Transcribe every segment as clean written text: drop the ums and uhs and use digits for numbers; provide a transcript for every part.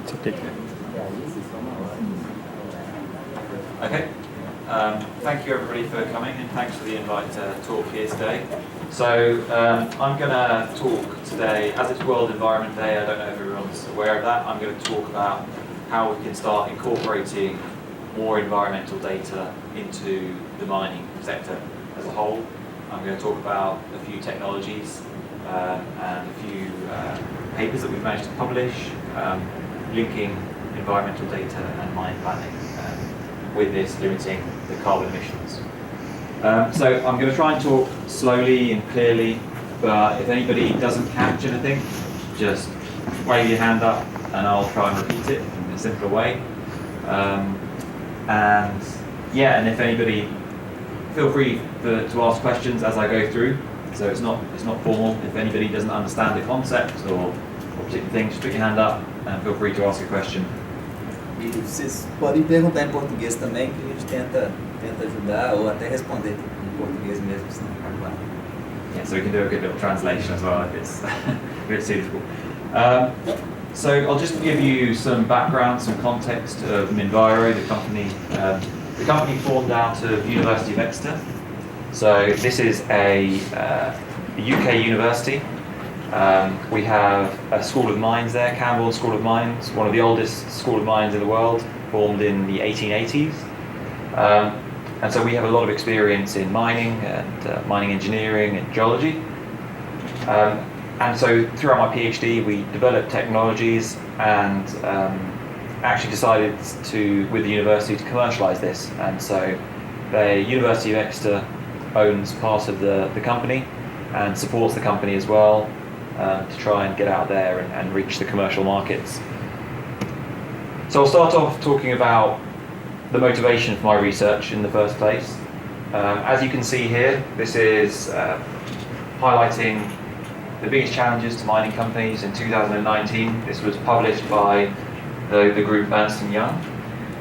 Okay. Thank you everybody for coming, and thanks for the invite to talk here today. So I'm going to talk today, as it's World Environment Day, I don't know if everyone's aware of that, I'm going to talk about how we can start incorporating more environmental data into the mining sector as a whole. I'm going to talk about a few technologies and a few papers that we've managed to publish, linking environmental data and mine planning with this limiting the carbon emissions. So I'm going to try and talk slowly and clearly, but if anybody doesn't catch anything, just wave your hand up and I'll try and repeat it in a simpler way. And if anybody, feel free to ask questions as I go through. So it's not formal. If anybody doesn't understand the concept or particular thing, just put your hand up and feel free to ask a question. E vocês podem perguntar em português também, que a gente tenta ajudar ou até responder em português mesmo, se não for claro. Yeah, so we can do a good little translation as well if it's suitable. So I'll just give you some background, some context of Minviro, the company. The company formed out of University of Exeter. So this is a UK university. We have a school of mines there, Camborne School of Mines, one of the oldest school of mines in the world, formed in the 1880s. And so we have a lot of experience in mining and mining engineering and geology. And so throughout my PhD, we developed technologies and actually decided with the university to commercialise this. And so the University of Exeter owns part of the company and supports the company as well to try and get out there and reach the commercial markets. So I'll start off talking about the motivation for my research in the first place. As you can see here, this is highlighting the biggest challenges to mining companies in 2019. This was published by the group Ernst & Young.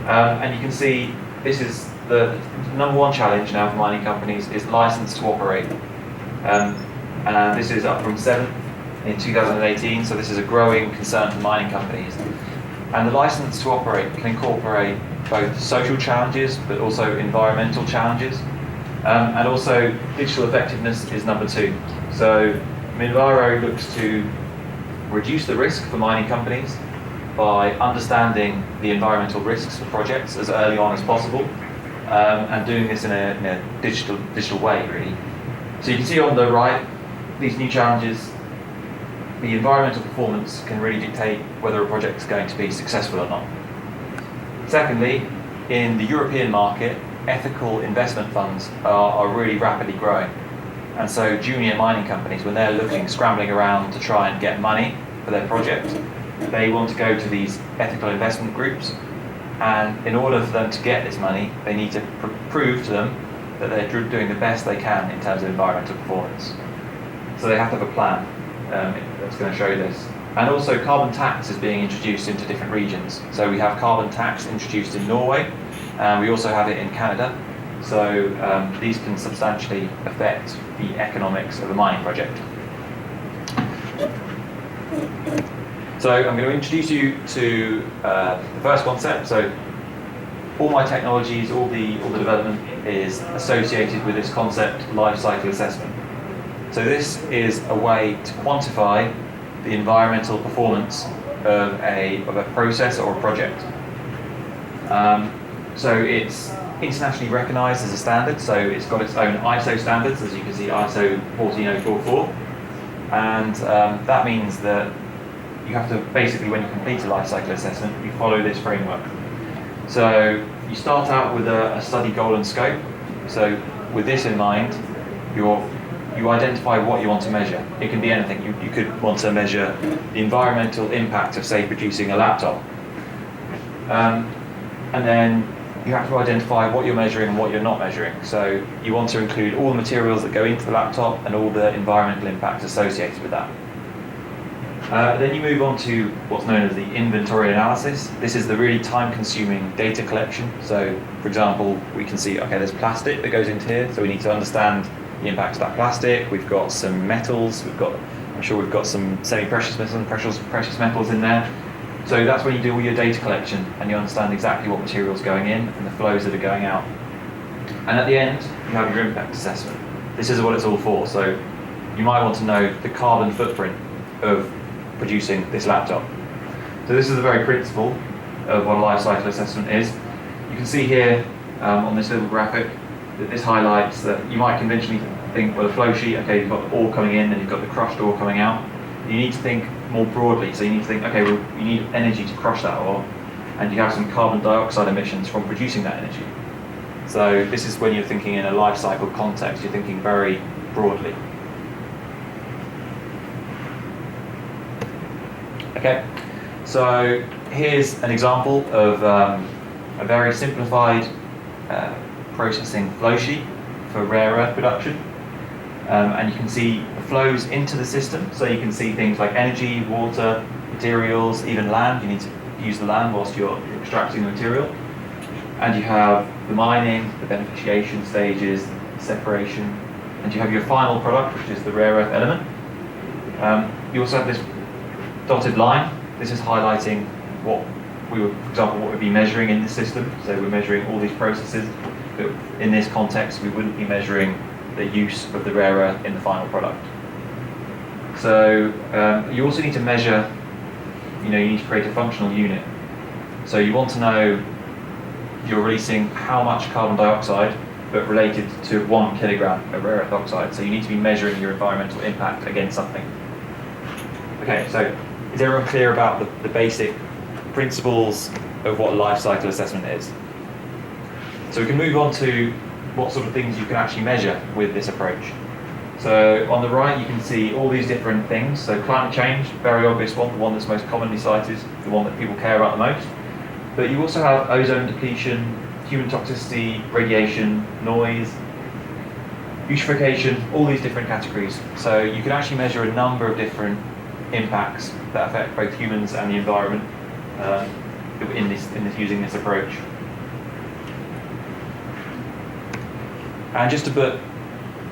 And you can see this is the number one challenge now for mining companies is license to operate. And this is up from 7 in 2018, so this is a growing concern for mining companies. And the license to operate can incorporate both social challenges but also environmental challenges. And also digital effectiveness is number 2. So Minviro looks to reduce the risk for mining companies by understanding the environmental risks for projects as early on as possible, and doing this in a digital way, really. So you can see on the right, these new challenges, the environmental performance can really dictate whether a project is going to be successful or not. Secondly, in the European market, ethical investment funds are really rapidly growing. And so junior mining companies, when they're scrambling around to try and get money for their project, they want to go to these ethical investment groups. And in order for them to get this money, they need to prove to them that they're doing the best they can in terms of environmental performance. So they have to have a plan that's going to show this. And also carbon tax is being introduced into different regions. So we have carbon tax introduced in Norway, and we also have it in Canada. So these can substantially affect the economics of a mining project. So I'm going to introduce you to the first concept. So all my technologies, all the development is associated with this concept, Lifecycle Assessment. So this is a way to quantify the environmental performance of a process or a project. So it's internationally recognized as a standard, so it's got its own ISO standards, as you can see, ISO 14044. And that means that you have to basically, when you complete a life cycle assessment, you follow this framework. So you start out with a study goal and scope. So with this in mind, you identify what you want to measure. It can be anything. You could want to measure the environmental impact of, say, producing a laptop. And then you have to identify what you're measuring and what you're not measuring. So you want to include all the materials that go into the laptop and all the environmental impact associated with that. Then you move on to what's known as the inventory analysis. This is the really time-consuming data collection. So, for example, we can see, okay, there's plastic that goes into here, so we need to understand the impact of that plastic. We've got some metals. I'm sure we've got some semi-precious metals and precious metals in there. So that's when you do all your data collection and you understand exactly what material is going in and the flows that are going out. And at the end, you have your impact assessment. This is what it's all for. So you might want to know the carbon footprint of producing this laptop. So this is the very principle of what a lifecycle assessment is. You can see here on this little graphic that this highlights that you might conventionally think, well, a flow sheet, okay, you've got the ore coming in and you've got the crushed ore coming out. You need to think more broadly. So you need to think, okay, well, you need energy to crush that ore, and you have some carbon dioxide emissions from producing that energy. So this is when you're thinking in a life cycle context, you're thinking very broadly. Okay, so here's an example of a very simplified processing flow sheet for rare earth production. And you can see the flows into the system, so you can see things like energy, water, materials, even land. You need to use the land whilst you're extracting the material. And you have the mining, the beneficiation stages, separation, and you have your final product, which is the rare earth element. You also have this dotted line. This is highlighting what we would, for example, what we'd be measuring in the system. So we're measuring all these processes, but in this context, we wouldn't be measuring the use of the rare earth in the final product. So you also need to measure, you need to create a functional unit. So you want to know you're releasing how much carbon dioxide, but related to 1 kilogram of rare earth oxide. So you need to be measuring your environmental impact against something. Okay, so is everyone clear about the basic principles of what life cycle assessment is? So we can move on to what sort of things you can actually measure with this approach. So on the right you can see all these different things. So climate change, very obvious one, the one that's most commonly cited, the one that people care about the most. But you also have ozone depletion, human toxicity, radiation, noise, eutrophication, all these different categories. So you can actually measure a number of different impacts that affect both humans and the environment using this approach. And just to put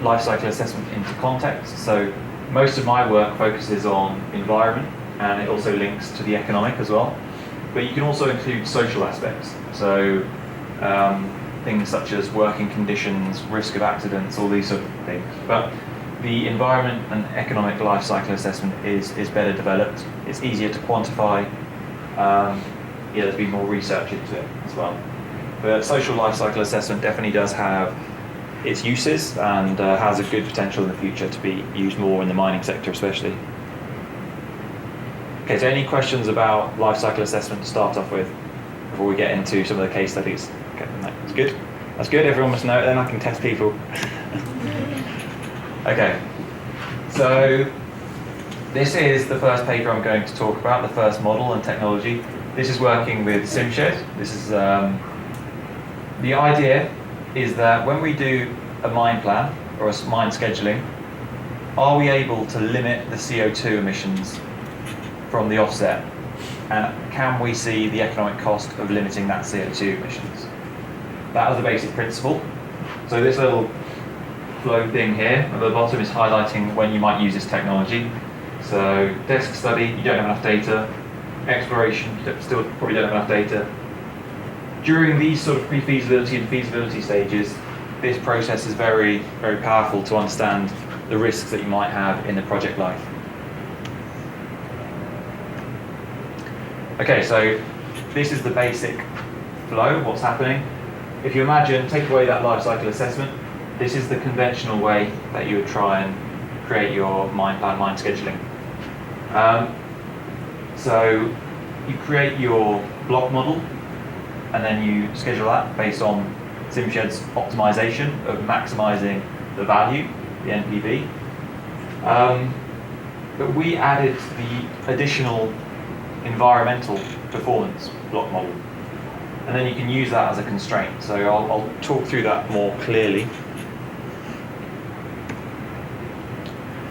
life cycle assessment into context, so most of my work focuses on environment, and it also links to the economic as well. But you can also include social aspects, so things such as working conditions, risk of accidents, all these sort of things. But the environment and economic life cycle assessment is better developed. It's easier to quantify. There's been more research into it as well. But social life cycle assessment definitely does have its uses and has a good potential in the future to be used more in the mining sector especially. Okay, so any questions about life cycle assessment to start off with before we get into some of the case studies? Okay, that's good. That's good, everyone must know it, then I can test people. Okay, so this is the first paper I'm going to talk about, the first model and technology. This is working with SimShed. This is the idea is that when we do a mine plan or a mine scheduling, are we able to limit the CO2 emissions from the offset? And can we see the economic cost of limiting that CO2 emissions? That was the basic principle. So this little flow thing here at the bottom is highlighting when you might use this technology. So desk study, you don't have enough data. Exploration, you still probably don't have enough data. During these sort of pre-feasibility and feasibility stages, this process is very, very powerful to understand the risks that you might have in the project life. Okay, so this is the basic flow, what's happening. If you imagine, take away that life cycle assessment, this is the conventional way that you would try and create your mine plan, mine scheduling. So you create your block model, and then you schedule that based on SimShed's optimization of maximizing the value, the NPV. But we added the additional environmental performance block model. And then you can use that as a constraint. So I'll talk through that more clearly.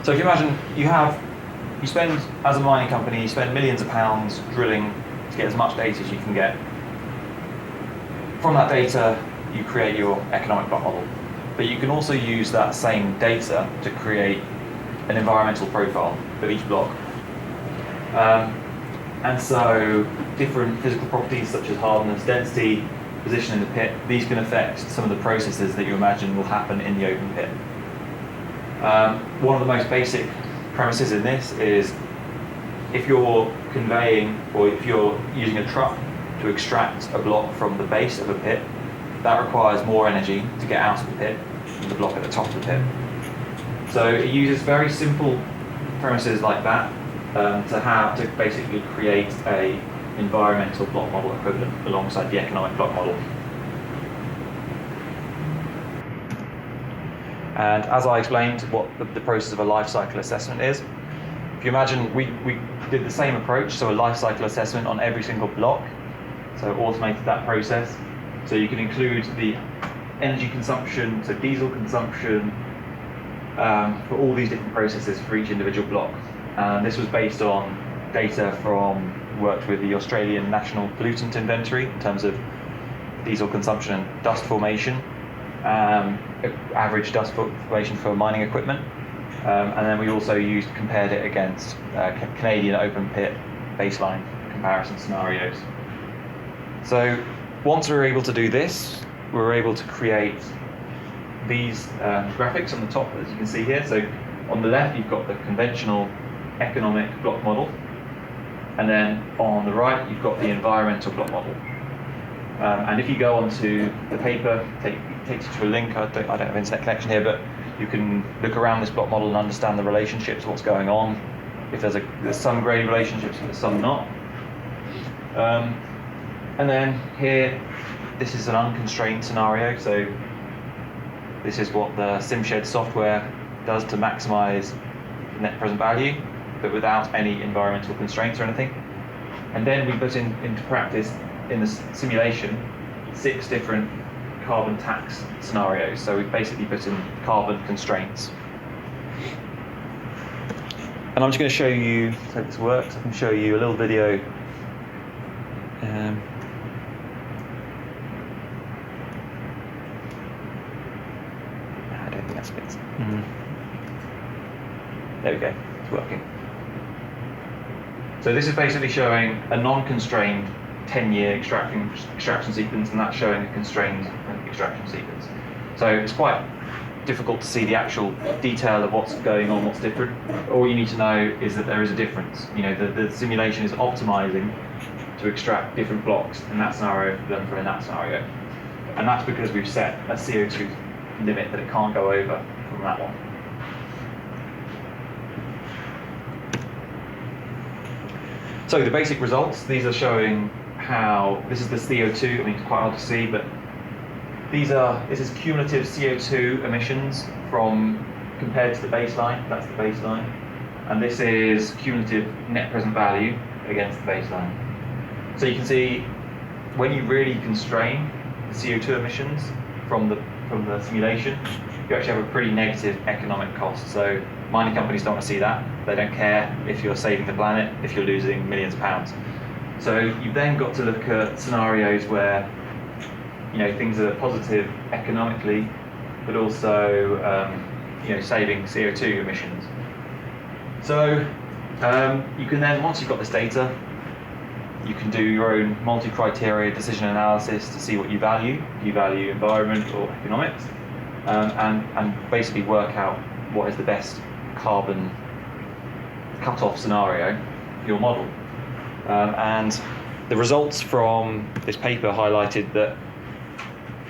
So if you imagine you spend, as a mining company, you spend millions of pounds drilling to get as much data as you can get. From that data, you create your economic block model. But you can also use that same data to create an environmental profile of each block. And so different physical properties such as hardness, density, position in the pit, these can affect some of the processes that you imagine will happen in the open pit. One of the most basic premises in this is if you're conveying or if you're using a truck to extract a block from the base of a pit, that requires more energy to get out of the pit than the block at the top of the pit. So it uses very simple premises like that to basically create a environmental block model equivalent alongside the economic block model. And as I explained, what the process of a life cycle assessment is, if you imagine we did the same approach, so a life cycle assessment on every single block, so automated that process. So you can include the energy consumption, so diesel consumption, for all these different processes for each individual block. This was based on data from worked with the Australian National Pollutant Inventory in terms of diesel consumption and dust formation, average dust formation for mining equipment, and then we also compared it against Canadian open pit baseline comparison scenarios. So once we were able to do this, we were able to create these graphics on the top, as you can see here. So on the left, you've got the conventional economic block model, and then on the right, you've got the environmental block model. And if you go onto the paper, it takes you to a link. I don't have internet connection here, but you can look around this block model and understand the relationships, what's going on. If there's some grade relationships, there's some not. And then here, this is an unconstrained scenario. So this is what the SimShed software does to maximize net present value, but without any environmental constraints or anything. And then we put into practice in the simulation 6 different carbon tax scenarios. So we basically put in carbon constraints. And I'm just going to show you, hope this works, I can show you a little video. I don't think that's it. There we go, it's working. So this is basically showing a non-constrained 10-year extraction sequence, and that's showing a constrained extraction sequence. So it's quite difficult to see the actual detail of what's going on, what's different. All you need to know is that there is a difference. You know, the simulation is optimizing to extract different blocks in that scenario than from in that scenario. And that's because we've set a CO2 limit that it can't go over from that one. So the basic results, these are showing how, this is the CO2, I mean it's quite hard to see, but this is cumulative CO2 emissions compared to the baseline, that's the baseline, and this is cumulative net present value against the baseline. So you can see when you really constrain the CO2 emissions from the simulation, you actually have a pretty negative economic cost. So mining companies don't want to see that. They don't care if you're saving the planet, if you're losing millions of pounds. So you've then got to look at scenarios where things are positive economically, but also saving CO2 emissions. So you can then, once you've got this data, you can do your own multi-criteria decision analysis to see what you value. Do you value environment or economics? And basically work out what is the best carbon cut-off scenario for your model. And the results from this paper highlighted that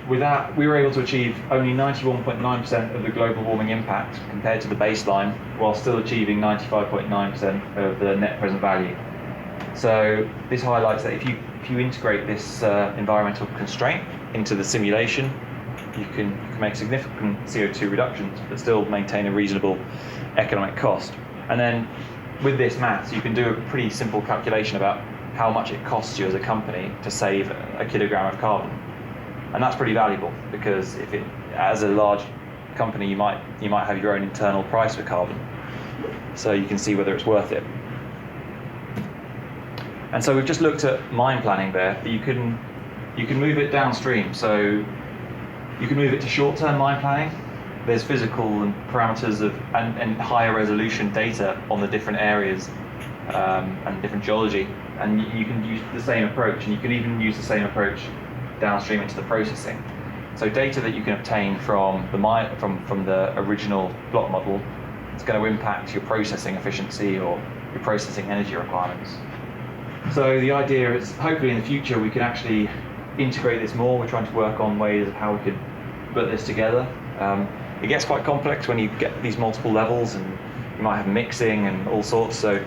we were able to achieve only 91.9% of the global warming impact compared to the baseline, while still achieving 95.9% of the net present value. So this highlights that if you integrate this environmental constraint into the simulation, you can make significant CO2 reductions, but still maintain a reasonable economic cost. And then with this maths, you can do a pretty simple calculation about how much it costs you as a company to save a kilogram of carbon. And that's pretty valuable, because as a large company, you might have your own internal price for carbon. So you can see whether it's worth it. And so we've just looked at mine planning there, but you can move it downstream. So you can move it to short-term mine planning. There's physical and parameters and higher resolution data on the different areas and different geology, and you can use the same approach, and you can even use the same approach downstream into the processing. So data that you can obtain from the original block model is going to impact your processing efficiency or your processing energy requirements. So the idea is, hopefully in the future we can actually integrate this more. We're trying to work on ways of how we could put this together. It gets quite complex when you get these multiple levels, and you might have mixing and all sorts. So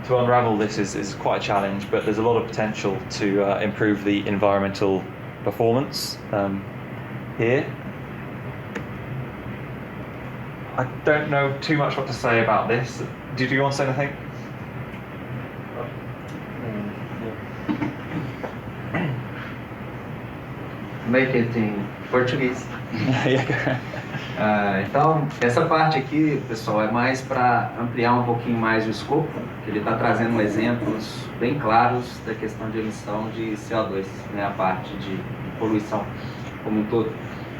to unravel this is quite a challenge, but there's a lot of potential to improve the environmental performance here. I don't know too much what to say about this. Did you want to say anything? Make it in português. Então, essa parte aqui, pessoal, é mais para ampliar um pouquinho mais o escopo, que ele está trazendo exemplos bem claros da questão de emissão de CO2, né, a parte de poluição como um todo.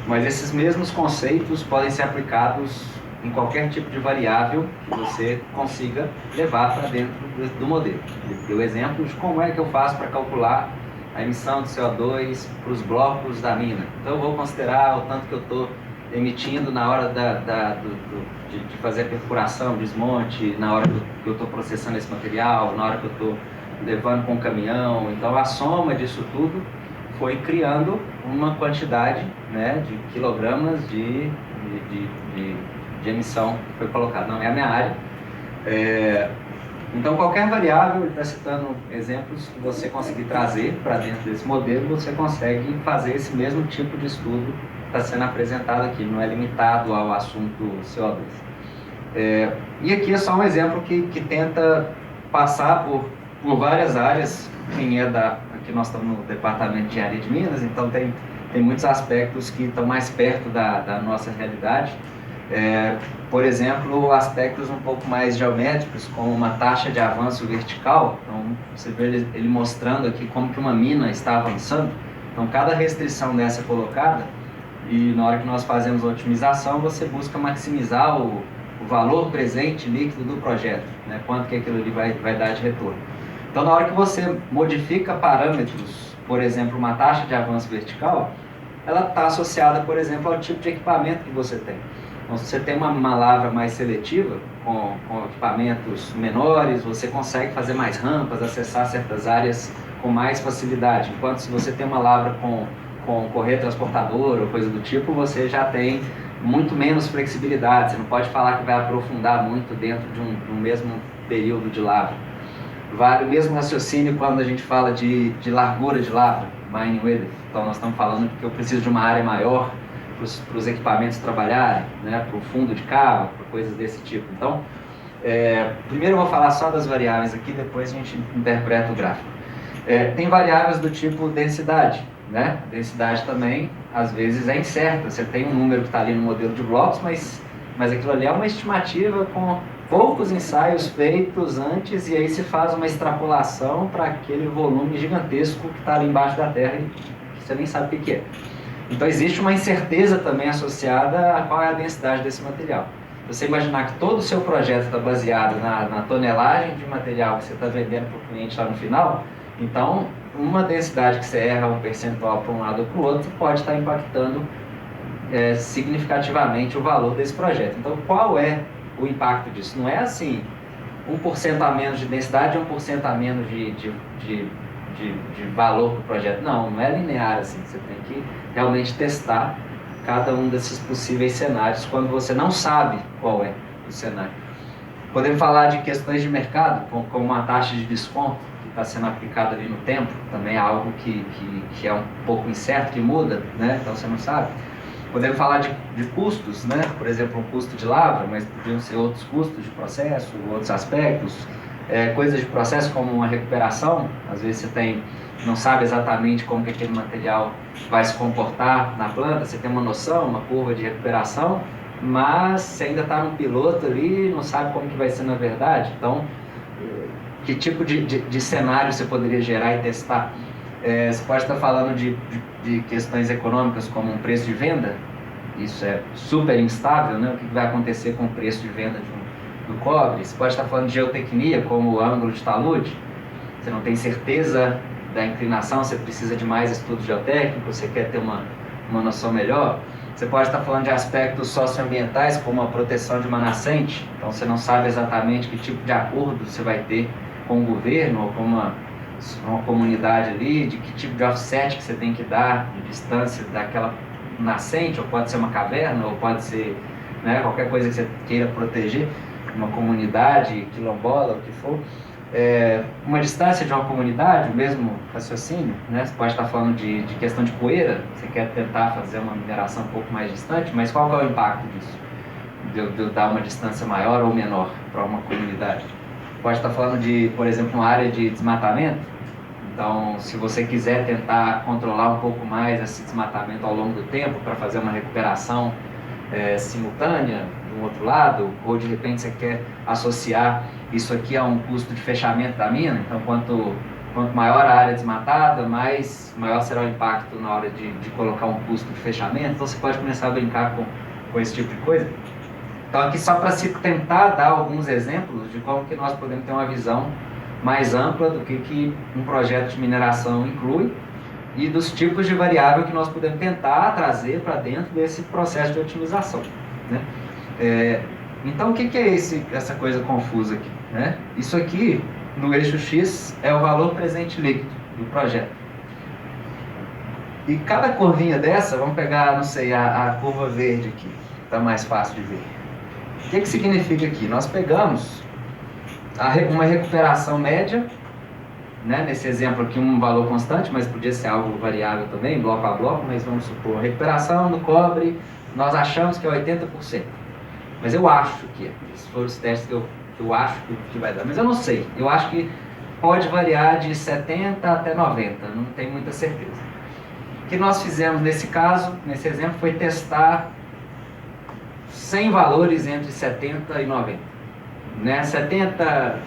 Mas esses mesmos conceitos podem ser aplicados em qualquer tipo de variável que você consiga levar para dentro do modelo. Ele deu exemplo de como é que eu faço para calcular a emissão de CO2 para os blocos da mina. Então eu vou considerar o tanto que eu estou emitindo na hora de fazer a perfuração, desmonte, na hora que eu estou processando esse material, na hora que eu estou levando com o caminhão. Então a soma disso tudo foi criando uma quantidade, né, de quilogramas de emissão que foi colocada. Não é a minha área. Então qualquer variável, ele está citando exemplos que você conseguir trazer para dentro desse modelo, você consegue fazer esse mesmo tipo de estudo que está sendo apresentado aqui, não é limitado ao assunto CO2. E aqui é só um exemplo que tenta passar por várias áreas. Aqui nós estamos no departamento de engenharia de Minas, então tem muitos aspectos que estão mais perto da nossa realidade. Por exemplo, aspectos um pouco mais geométricos, como uma taxa de avanço vertical. Então, você vê ele mostrando aqui como que uma mina está avançando. Então, cada restrição dessa colocada, e na hora que nós fazemos a otimização, você busca maximizar o valor presente líquido do projeto, né? Quanto que aquilo ali vai dar de retorno. Então, na hora que você modifica parâmetros, por exemplo, uma taxa de avanço vertical, ela está associada, por exemplo, ao tipo de equipamento que você tem. Então, se você tem uma lavra mais seletiva, com equipamentos menores, você consegue fazer mais rampas, acessar certas áreas com mais facilidade. Enquanto se você tem uma lavra com correia transportadora ou coisa do tipo, você já tem muito menos flexibilidade. Você não pode falar que vai aprofundar muito dentro de um mesmo período de lavra. Vale o mesmo raciocínio quando a gente fala de largura de lavra, mining width. Então nós estamos falando que eu preciso de uma área maior para os equipamentos trabalharem, né, para o fundo de cava, para coisas desse tipo. Então, primeiro eu vou falar só das variáveis aqui, depois a gente interpreta o gráfico. Tem variáveis do tipo densidade, né? Densidade também, às vezes, é incerta. Você tem um número que está ali no modelo de blocos, mas aquilo ali é uma estimativa com poucos ensaios feitos antes, e aí se faz uma extrapolação para aquele volume gigantesco que está ali embaixo da terra e que você nem sabe o que é. Então existe uma incerteza também associada a qual é a densidade desse material. Você imaginar que todo o seu projeto está baseado na tonelagem de material que você está vendendo para o cliente lá no final, então uma densidade que você erra um percentual para um lado ou para o outro pode estar impactando significativamente o valor desse projeto. Então qual é o impacto disso? Não é assim, 1% a menos de densidade e 1% a menos de valor para o projeto. Não é linear assim. Você tem que realmente testar cada um desses possíveis cenários quando você não sabe qual é o cenário. Podemos falar de questões de mercado, como uma taxa de desconto que está sendo aplicada ali no tempo, também é algo que é um pouco incerto, que muda, né? Então você não sabe. Podemos falar de custos, né? Por exemplo, um custo de lavra, mas podiam ser outros custos de processo, outros aspectos. Coisas de processo como uma recuperação, às vezes você não sabe exatamente como que aquele material vai se comportar na planta, você tem uma noção, uma curva de recuperação, mas você ainda está no piloto ali, não sabe como que vai ser na verdade. Então, que tipo de cenário você poderia gerar e testar? Você pode estar falando de questões econômicas como um preço de venda, isso é super instável, né? O que vai acontecer com o preço de venda do cobre, você pode estar falando de geotecnia, como o ângulo de talude, você não tem certeza da inclinação, você precisa de mais estudo geotécnico, você quer ter uma noção melhor. Você pode estar falando de aspectos socioambientais, como a proteção de uma nascente, então você não sabe exatamente que tipo de acordo você vai ter com o governo ou com uma comunidade ali, de que tipo de offset que você tem que dar de distância daquela nascente, ou pode ser uma caverna, ou pode ser, né, qualquer coisa que você queira proteger, uma comunidade, quilombola, o que for. Uma distância de uma comunidade, o mesmo raciocínio, né? Você pode estar falando de questão de poeira, você quer tentar fazer uma mineração um pouco mais distante, mas qual é o impacto disso? De eu dar uma distância maior ou menor para uma comunidade? Pode estar falando de, por exemplo, uma área de desmatamento. Então, se você quiser tentar controlar um pouco mais esse desmatamento ao longo do tempo para fazer uma recuperação simultânea do outro lado, ou de repente você quer associar isso aqui a um custo de fechamento da mina, então quanto maior a área desmatada, maior será o impacto na hora de colocar um custo de fechamento, então você pode começar a brincar com esse tipo de coisa. Então aqui só para se tentar dar alguns exemplos de como que nós podemos ter uma visão mais ampla do que um projeto de mineração inclui e dos tipos de variável que nós podemos tentar trazer para dentro desse processo de otimização, né? Então o que é essa coisa confusa aqui, né? Isso aqui, no eixo X, é o valor presente líquido do projeto. E cada curvinha dessa, vamos pegar, não sei, a curva verde aqui, está mais fácil de ver. O que significa aqui? Nós pegamos uma recuperação média, né? Nesse exemplo aqui um valor constante, mas podia ser algo variável também, bloco a bloco, mas vamos supor, a recuperação do cobre, nós achamos que é 80%. Mas eu acho que, esses foram os testes que eu acho que vai dar, mas eu não sei. Eu acho que pode variar de 70% até 90%, não tenho muita certeza. O que nós fizemos nesse caso, nesse exemplo, foi testar 100 valores entre 70 e 90. Né? 70.1,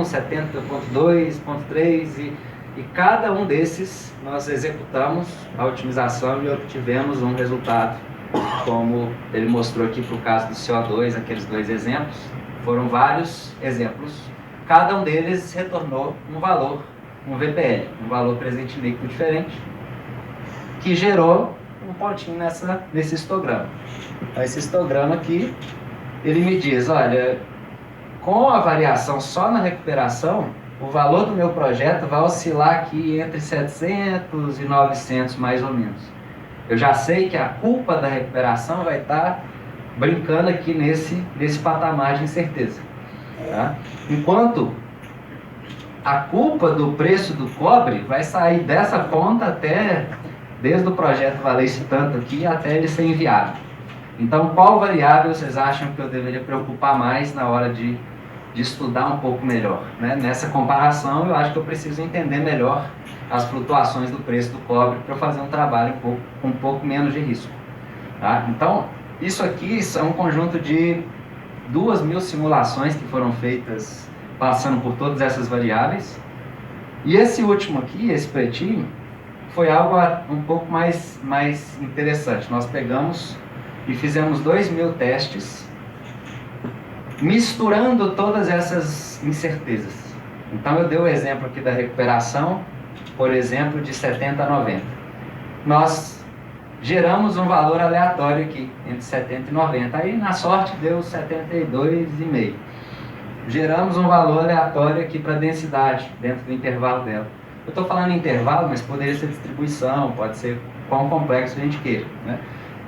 70.2, 70.3 e cada um desses nós executamos a otimização e obtivemos um resultado, como ele mostrou aqui para o caso do CO2, aqueles dois exemplos. Foram vários exemplos, cada um deles retornou um valor, um VPL, um valor presente líquido diferente, que gerou um pontinho nesse histograma. Esse histograma aqui, ele me diz, olha, com a variação só na recuperação, o valor do meu projeto vai oscilar aqui entre 700 e 900 mais ou menos. Eu já sei que a culpa da recuperação vai estar brincando aqui nesse patamar de incerteza. Tá? Enquanto a culpa do preço do cobre vai sair dessa ponta até, desde o projeto valer esse tanto aqui, até ele ser enviado. Então, qual variável vocês acham que eu deveria preocupar mais na hora de estudar um pouco melhor? Né? Nessa comparação, eu acho que eu preciso entender melhor as flutuações do preço do cobre para eu fazer um trabalho com um pouco menos de risco. Tá? Então, isso aqui são um conjunto de 2.000 simulações que foram feitas passando por todas essas variáveis. E esse último aqui, esse pretinho, foi algo um pouco mais interessante. Nós pegamos e fizemos 2.000 testes, misturando todas essas incertezas. Então eu dei o exemplo aqui da recuperação, por exemplo, de 70 a 90. Nós geramos um valor aleatório aqui, entre 70 e 90. Aí, na sorte, deu 72,5. Geramos um valor aleatório aqui para a densidade, dentro do intervalo dela. Eu estou falando em intervalo, mas poderia ser distribuição, pode ser quão complexo a gente queira, né?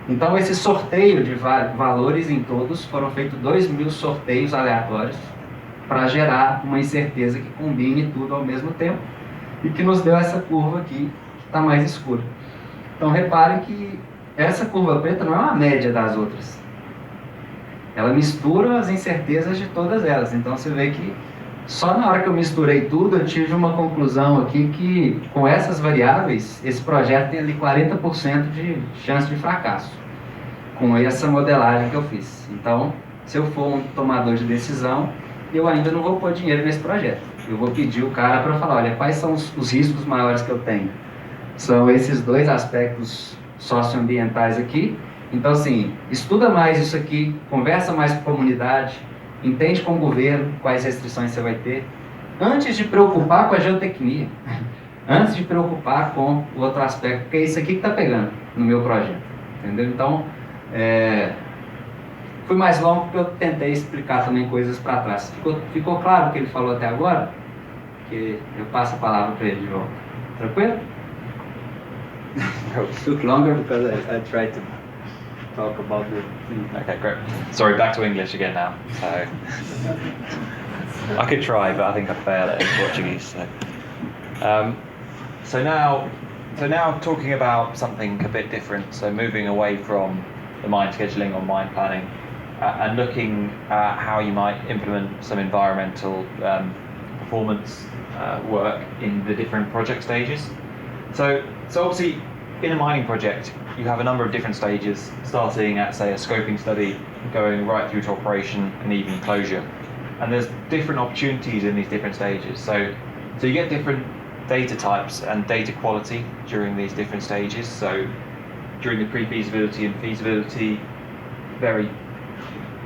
Então, esse sorteio de valores em todos, foram feitos 2.000 sorteios aleatórios para gerar uma incerteza que combine tudo ao mesmo tempo e que nos deu essa curva aqui, que está mais escura. Então, reparem que essa curva preta não é uma média das outras. Ela mistura as incertezas de todas elas. Então, você vê que só na hora que eu misturei tudo, eu tive uma conclusão aqui que, com essas variáveis, esse projeto tem ali 40% de chance de fracasso, com essa modelagem que eu fiz. Então, se eu for um tomador de decisão, eu ainda não vou pôr dinheiro nesse projeto. Eu vou pedir o cara para falar, olha, quais são os riscos maiores que eu tenho? São esses dois aspectos socioambientais aqui. Então, assim, estuda mais isso aqui, conversa mais com a comunidade, entende com o governo quais restrições você vai ter, antes de preocupar com a geotecnia, antes de preocupar com o outro aspecto, porque é isso aqui que está pegando no meu projeto, entendeu? Então, fui mais longo porque eu tentei explicar também coisas para trás. Ficou claro o que ele falou até agora? Que eu passo a palavra para ele de volta. Tranquilo? It took longer because I tried to talk about the thing. Okay, great. Sorry, back to English again now. So I could try, but I think I fail at Portuguese. So now talking about something a bit different. So moving away from the mine scheduling or mine planning, and looking at how you might implement some environmental performance work in the different project stages. So obviously, in a mining project, you have a number of different stages, starting at, say, a scoping study, going right through to operation and even closure. And there's different opportunities in these different stages. So you get different data types and data quality during these different stages. So during the pre-feasibility and feasibility, very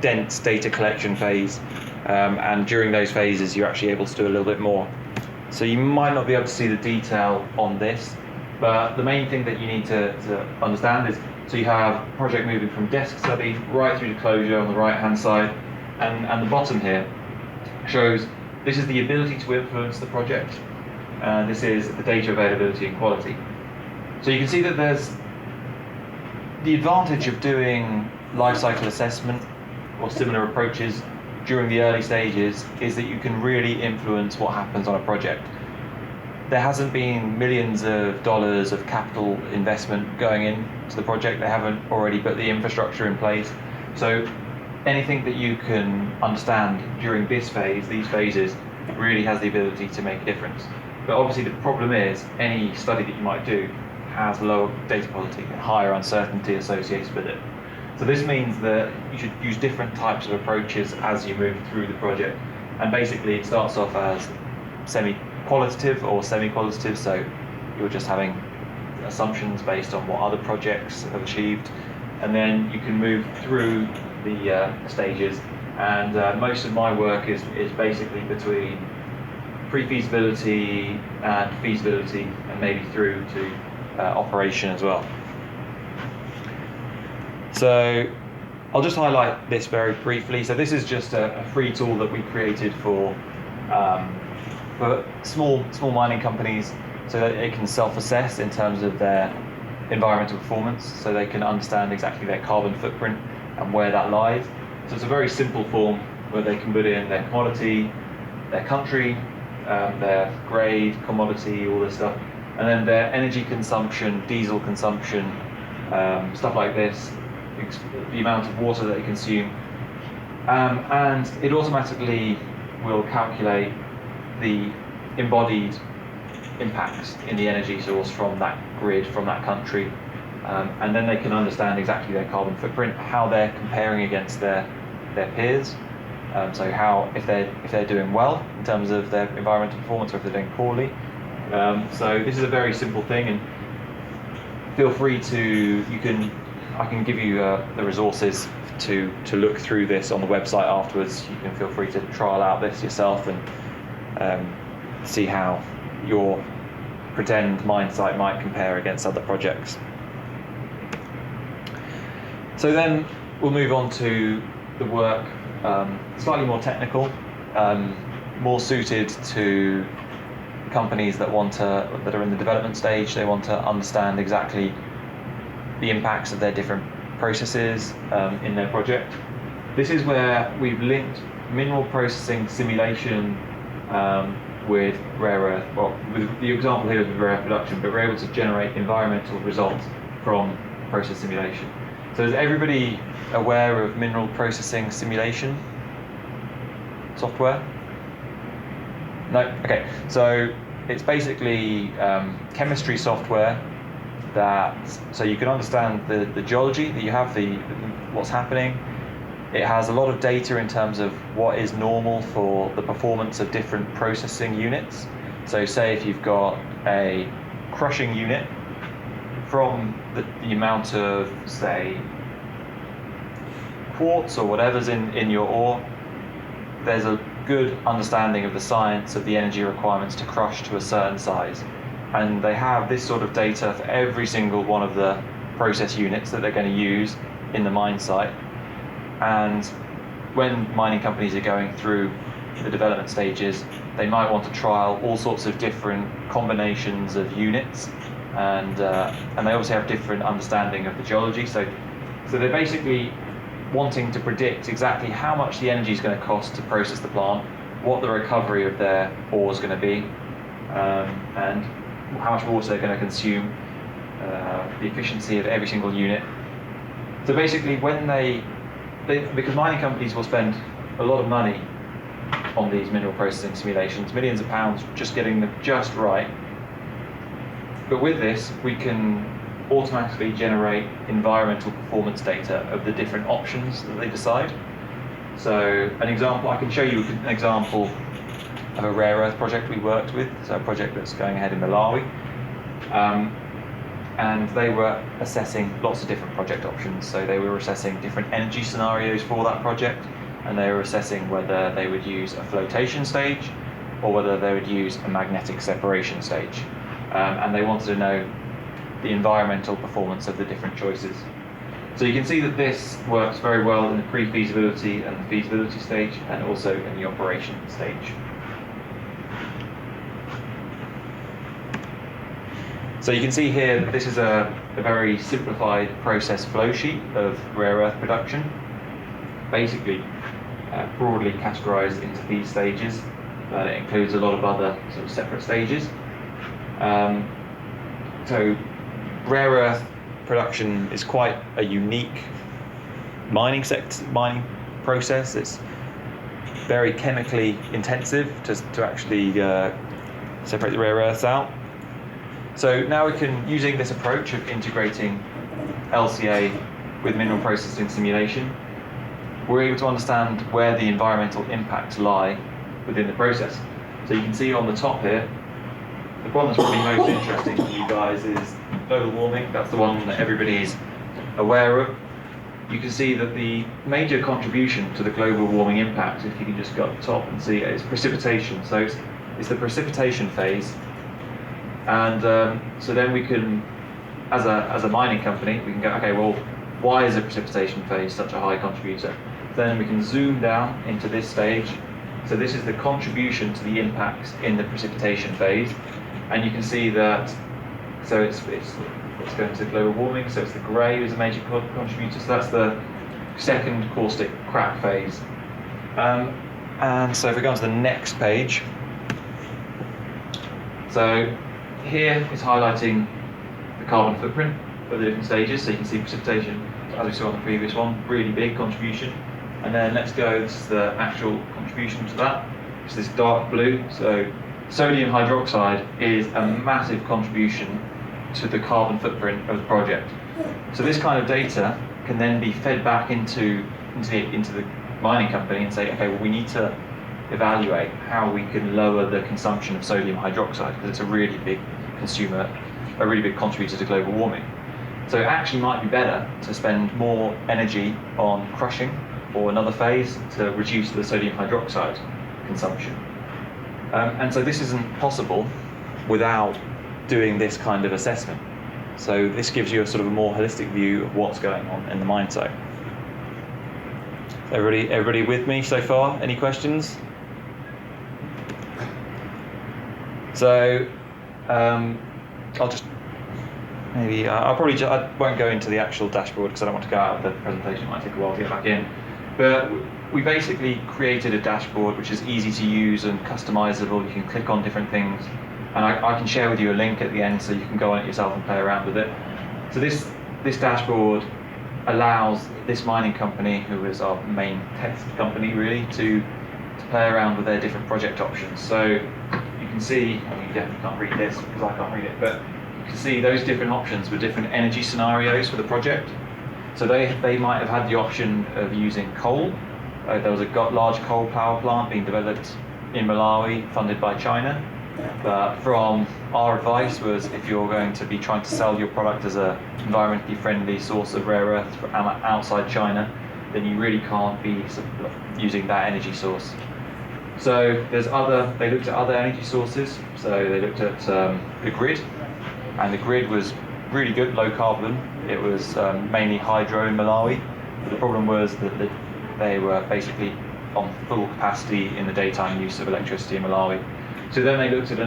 dense data collection phase, and during those phases, you're actually able to do a little bit more. So you might not be able to see the detail on this, but the main thing that you need to understand is, so you have project moving from desk study right through to closure on the right hand side, and the bottom here shows this is the ability to influence the project, and this is the data availability and quality. So you can see that there's the advantage of doing lifecycle assessment or similar approaches during the early stages is that you can really influence what happens on a project. There hasn't been millions of dollars of capital investment going into the project. They haven't already put the infrastructure in place. So anything that you can understand during this phase, these phases, really has the ability to make a difference. But obviously the problem is any study that you might do has lower data quality and higher uncertainty associated with it. So this means that you should use different types of approaches as you move through the project. And basically it starts off as semi-qualitative or semi-qualitative, so you're just having assumptions based on what other projects have achieved. And then you can move through the stages. And most of my work is basically between pre-feasibility and feasibility, and maybe through to operation as well. So I'll just highlight this very briefly. So this is just a free tool that we created for small mining companies, so that they can self-assess in terms of their environmental performance, so they can understand exactly their carbon footprint and where that lies. So it's a very simple form where they can put in their commodity, their country, their grade, commodity, all this stuff, and then their energy consumption, diesel consumption, stuff like this, the amount of water that they consume, and it automatically will calculate the embodied impacts in the energy source from that grid, from that country, and then they can understand exactly their carbon footprint, how they're comparing against their peers. So how, if they're doing well in terms of their environmental performance, or if they're doing poorly. So this is a very simple thing, and feel free to, I can give you the resources to look through this on the website afterwards. You can feel free to trial out this yourself and see how your pretend mine site might compare against other projects. So then we'll move on to the work, slightly more technical, more suited to companies that are in the development stage. They want to understand exactly the impacts of their different processes in their project. This is where we've linked mineral processing simulation with rare earth. Well, with the example here is with rare earth production, but we're able to generate environmental results from process simulation. So is everybody aware of mineral processing simulation software? No? Okay, so it's basically chemistry software so you can understand the geology that you have, what's happening. It has a lot of data in terms of what is normal for the performance of different processing units. So say if you've got a crushing unit, from the amount of, say, quartz or whatever's in your ore, there's a good understanding of the science of the energy requirements to crush to a certain size. And they have this sort of data for every single one of the process units that they're going to use in the mine site. And when mining companies are going through the development stages, they might want to trial all sorts of different combinations of units, and they obviously have different understanding of the geology. So they're basically wanting to predict exactly how much the energy is going to cost to process the plant, what the recovery of their ore is going to be, and how much water they're going to consume, the efficiency of every single unit. So basically, when because mining companies will spend a lot of money on these mineral processing simulations, millions of pounds, just getting them just right. But with this, we can automatically generate environmental performance data of the different options that they decide. So an example, I can show you an example of a rare earth project we worked with, so a project that's going ahead in Malawi. And they were assessing lots of different project options. So they were assessing different energy scenarios for that project, and they were assessing whether they would use a flotation stage or whether they would use a magnetic separation stage. And they wanted to know the environmental performance of the different choices. So you can see that this works very well in the pre-feasibility and the feasibility stage, and also in the operation stage. So you can see here that this is a very simplified process flow sheet of rare earth production, basically broadly categorized into these stages, but it includes a lot of other sort of separate stages. So rare earth production is quite a unique mining process. It's very chemically intensive to actually separate the rare earths out. So now we can, using this approach of integrating LCA with mineral processing simulation, we're able to understand where the environmental impacts lie within the process. So you can see on the top here, the one that's probably most interesting to you guys is global warming. That's the one that everybody is aware of. You can see that the major contribution to the global warming impact, if you can just go up the top and see it, is precipitation. So it's the precipitation phase. And so then we can, as a mining company, we can go, okay, well, why is the precipitation phase such a high contributor? Then we can zoom down into this stage. So this is the contribution to the impacts in the precipitation phase. And you can see that, so it's going to global warming, so it's the grey is a major contributor, so that's the second caustic crack phase. And so if we go on to the next page, so here is highlighting the carbon footprint of the different stages, so you can see precipitation, as we saw on the previous one, really big contribution. And then let's go, this is the actual contribution to that, it's this dark blue, so sodium hydroxide is a massive contribution to the carbon footprint of the project. So this kind of data can then be fed back into the mining company and say, okay, well, we need to evaluate how we can lower the consumption of sodium hydroxide, because it's a really big contributor to global warming. So it actually might be better to spend more energy on crushing or another phase to reduce the sodium hydroxide consumption. And so this isn't possible without doing this kind of assessment. So this gives you a sort of a more holistic view of what's going on in the mine site. Everybody with me so far? Any questions? So I'll just maybe I won't go into the actual dashboard because I don't want to go out of the presentation. It might take a while to get back in. But we basically created a dashboard which is easy to use and customizable. You can click on different things, and I can share with you a link at the end so you can go on it yourself and play around with it. So this dashboard allows this mining company, who is our main test company really, to play around with their different project options. So you can see, I mean, you definitely can't read this because I can't read it, but you can see those different options with different energy scenarios for the project. So they might have had the option of using coal. There was a large coal power plant being developed in Malawi, funded by China. But from our advice was, if you're going to be trying to sell your product as a environmentally friendly source of rare earths outside China, then you really can't be using that energy source. So they looked at other energy sources. So they looked at the grid, and the grid was really good, low carbon. It was mainly hydro in Malawi. But the problem was that they were basically on full capacity in the daytime use of electricity in Malawi. So then they looked at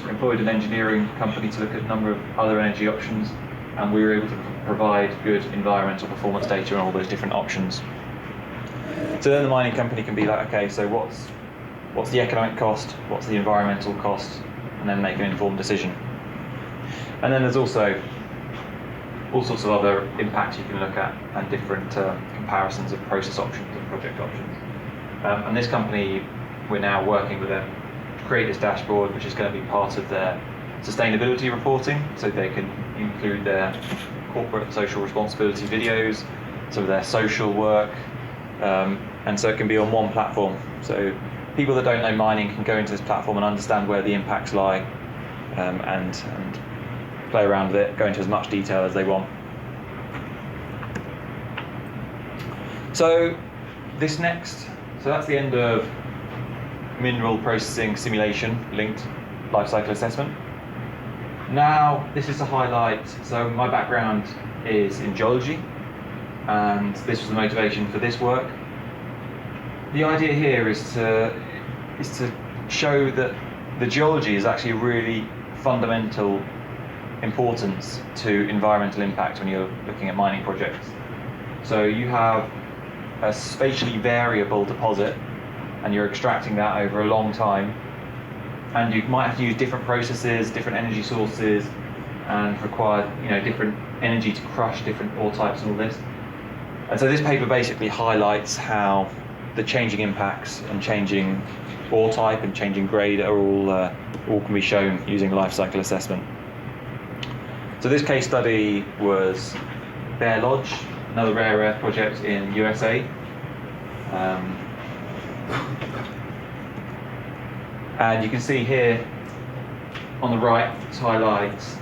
employed an engineering company to look at a number of other energy options, and we were able to provide good environmental performance data on all those different options. So then the mining company can be like, okay, so what's the economic cost, what's the environmental cost, and then make an informed decision. And then there's also all sorts of other impacts you can look at and different comparisons of process options and project options. And this company, we're now working with them to create this dashboard, which is going to be part of their sustainability reporting, so they can include their corporate social responsibility videos, some of their social work, and so it can be on one platform. So people that don't know mining can go into this platform and understand where the impacts lie, and play around with it, go into as much detail as they want. So that's the end of mineral processing simulation linked lifecycle assessment. Now this is to highlight, so my background is in geology, and this was the motivation for this work. The idea here is to show that the geology is actually a really fundamental importance to environmental impact when you're looking at mining projects. So you have a spatially variable deposit, and you're extracting that over a long time, and you might have to use different processes, different energy sources, and require different energy to crush different ore types and all this. And so this paper basically highlights how the changing impacts and changing ore type and changing grade are all can be shown using lifecycle assessment. So this case study was Bear Lodge, another rare earth project in USA. And you can see here on the right, it highlights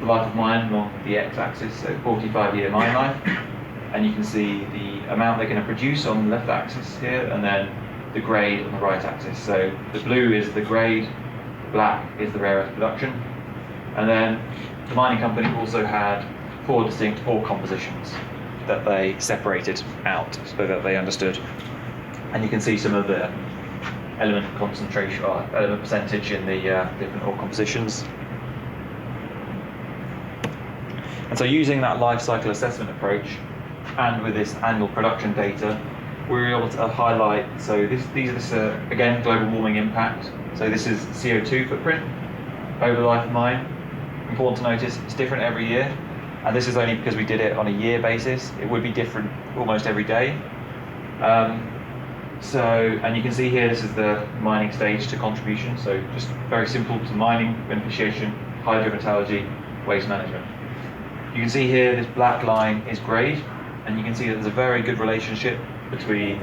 the life of mine along the x-axis, so 45-year mine life. And you can see the amount they're going to produce on the left axis here, and then the grade on the right axis. So the blue is the grade, the black is the rare earth production. And then the mining company also had 4 distinct ore compositions that they separated out so that they understood. And you can see some of the element concentration or element percentage in the different ore compositions. And so using that life cycle assessment approach and with this annual production data, we were able to highlight, so these are again global warming impact. So this is CO2 footprint over the life of mine. Important to notice, it's different every year, and this is only because we did it on a year basis. It would be different almost every day. And you can see here, this is the mining stage to contribution. So just very simple to mining, beneficiation, hydrometallurgy, waste management. You can see here, this black line is grade, and you can see that there's a very good relationship between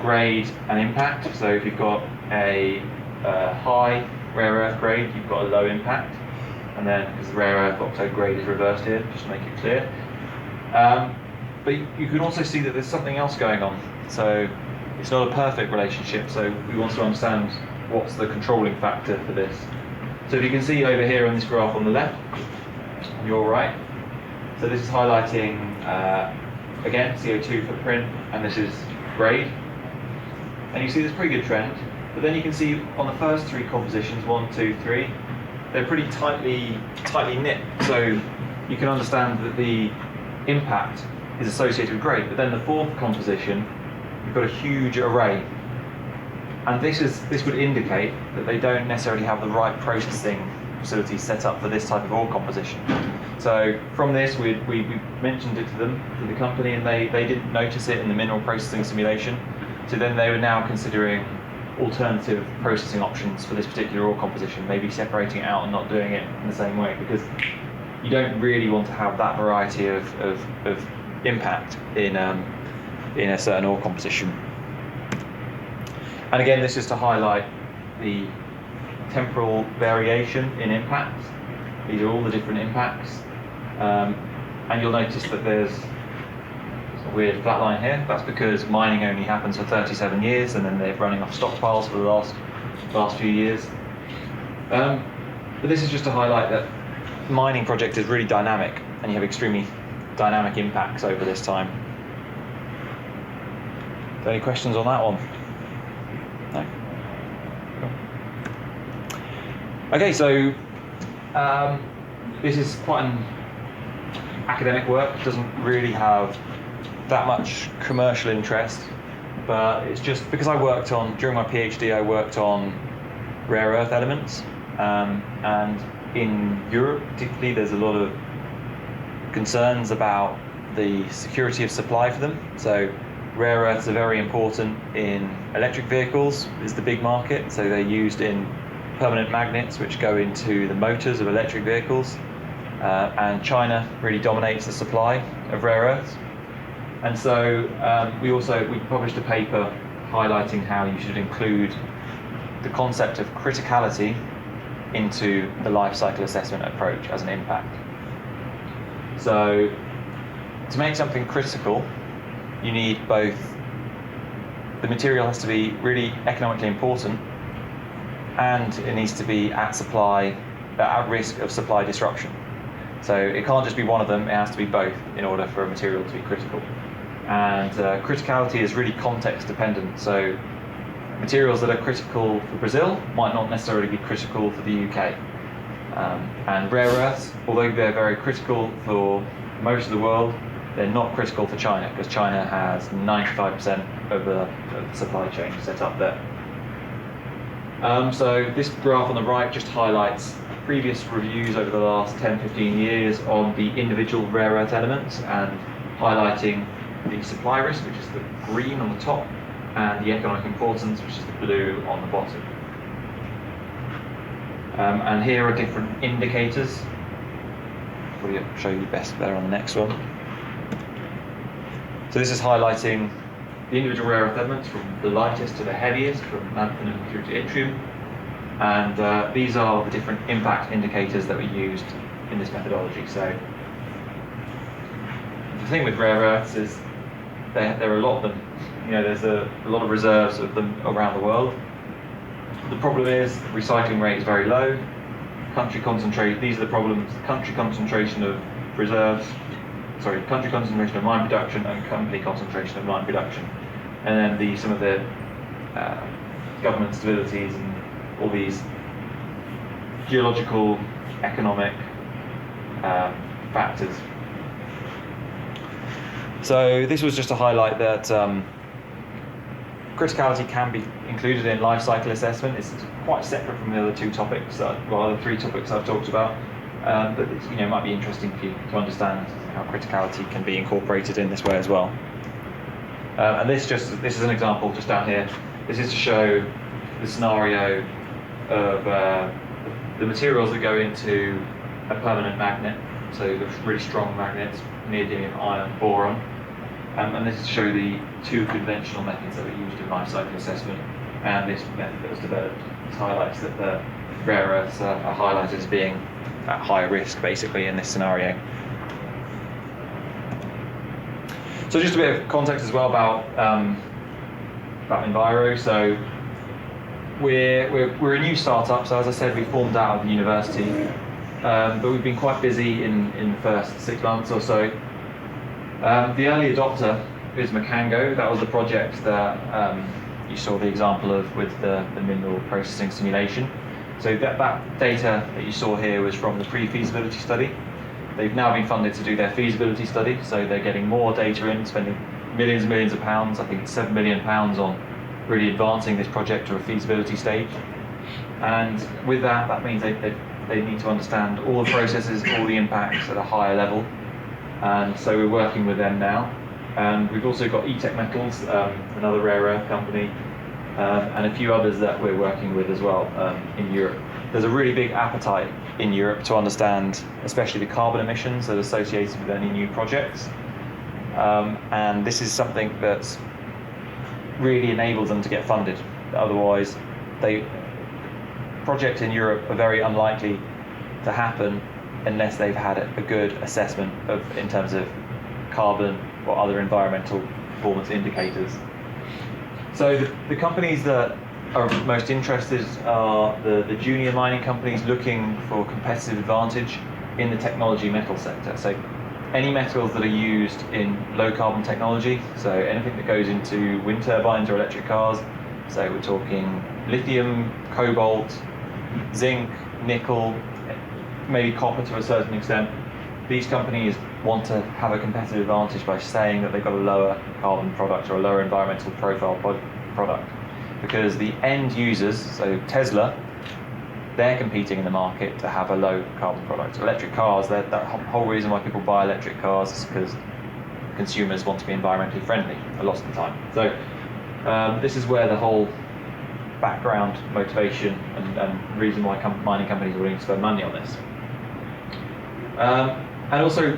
grade and impact. So if you've got a high rare earth grade, you've got a low impact. And then, because the rare earth oxide grade is reversed here, just to make it clear. But you can also see that there's something else going on. So it's not a perfect relationship, so we want to understand what's the controlling factor for this. So if you can see over here on this graph on the left, on your right, so this is highlighting, again, CO2 footprint, and this is grade. And you see this pretty good trend, but then you can see on the first 3 compositions, 1, 2, 3, they're pretty tightly knit. So you can understand that the impact is associated with grade, but then the 4th composition, you've got a huge array. And this would indicate that they don't necessarily have the right processing facilities set up for this type of ore composition. So from this, we mentioned it to them, to the company, and they didn't notice it in the mineral processing simulation. So then they were now considering alternative processing options for this particular ore composition, maybe separating it out and not doing it in the same way, because you don't really want to have that variety of impact in a certain ore composition. And again, this is to highlight the temporal variation in impacts. These are all the different impacts, and you'll notice that there's weird flat line here. That's because mining only happens for 37 years, and then they're running off stockpiles for the last few years. But this is just to highlight that mining project is really dynamic, and you have extremely dynamic impacts over this time. So any questions on that one? No? Cool. Okay, so this is quite an academic work. It doesn't really have that much commercial interest, but it's just because during my PhD, I worked on rare earth elements, and in Europe particularly, there's a lot of concerns about the security of supply for them. So rare earths are very important in electric vehicles, is the big market. So they're used in permanent magnets, which go into the motors of electric vehicles. And China really dominates the supply of rare earths. And so we published a paper highlighting how you should include the concept of criticality into the life cycle assessment approach as an impact. So to make something critical, you need both, the material has to be really economically important, and it needs to be at risk of supply disruption. So it can't just be one of them, it has to be both in order for a material to be critical. And criticality is really context dependent. So materials that are critical for Brazil might not necessarily be critical for the UK. And rare earths, although they're very critical for most of the world, they're not critical for China, because China has 95% of the supply chain set up there. So this graph on the right just highlights previous reviews over the last 10-15 years on the individual rare earth elements, and highlighting the supply risk, which is the green on the top, and the economic importance, which is the blue on the bottom. And here are different indicators. Probably I'll show you better on the next one. So this is highlighting the individual rare earth elements from the lightest to the heaviest, from lanthanum through to yttrium. And these are the different impact indicators that we used in this methodology. So the thing with rare earths is there are a lot of them. There's a lot of reserves of them around the world. The problem is the recycling rate is very low. These are the problems: country concentration of country concentration of mine production, and company concentration of mine production, and then some of the government stabilities and all these geological, economic factors. So this was just to highlight that criticality can be included in life cycle assessment. It's quite separate from the other two topics, the three topics I've talked about. But it might be interesting for you to understand how criticality can be incorporated in this way as well. And this is an example just down here. This is to show the scenario of the materials that go into a permanent magnet. So the really strong magnets, neodymium, iron, boron. And this is to show the two conventional methods that were used in life cycle assessment, and this method that was developed. This highlights that the rare earths are highlighted as being at higher risk, basically, in this scenario. So just a bit of context as well about Minviro. So we're a new startup. So as I said, we formed out of the university, but we've been quite busy in the first 6 months or so. The early adopter is Macango. That was the project that you saw the example of with the mineral processing simulation. So that data that you saw here was from the pre-feasibility study. They've now been funded to do their feasibility study, so they're getting more data in, spending millions and millions of pounds. I think it's £7 million on really advancing this project to a feasibility stage. And with that means they need to understand all the processes, all the impacts at a higher level. And so we're working with them now. And we've also got E-Tech Metals, another rare earth company, and a few others that we're working with as well in Europe. There's a really big appetite in Europe to understand, especially the carbon emissions that are associated with any new projects. And this is something that really enables them to get funded. Otherwise, projects in Europe are very unlikely to happen unless they've had a good assessment in terms of carbon or other environmental performance indicators. So the companies that are most interested are the junior mining companies looking for competitive advantage in the technology metal sector. So any metals that are used in low carbon technology, so anything that goes into wind turbines or electric cars, so we're talking lithium, cobalt, zinc, nickel, maybe copper to a certain extent. These companies want to have a competitive advantage by saying that they've got a lower carbon product or a lower environmental profile product. Because the end users, so Tesla, they're competing in the market to have a low carbon product. Electric cars, that whole reason why people buy electric cars is because consumers want to be environmentally friendly a lot of the time. So this is where the whole background motivation and reason why mining companies are willing to spend money on this. And also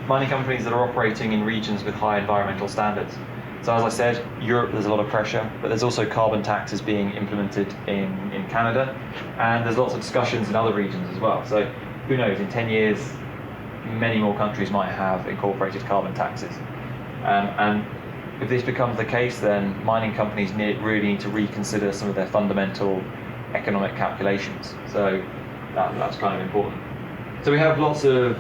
mining companies that are operating in regions with high environmental standards. So as I said, Europe, there's a lot of pressure, but there's also carbon taxes being implemented in Canada, and there's lots of discussions in other regions as well. So who knows, in 10 years, many more countries might have incorporated carbon taxes. And if this becomes the case, then mining companies really need to reconsider some of their fundamental economic calculations. So that's kind of important. So we have lots of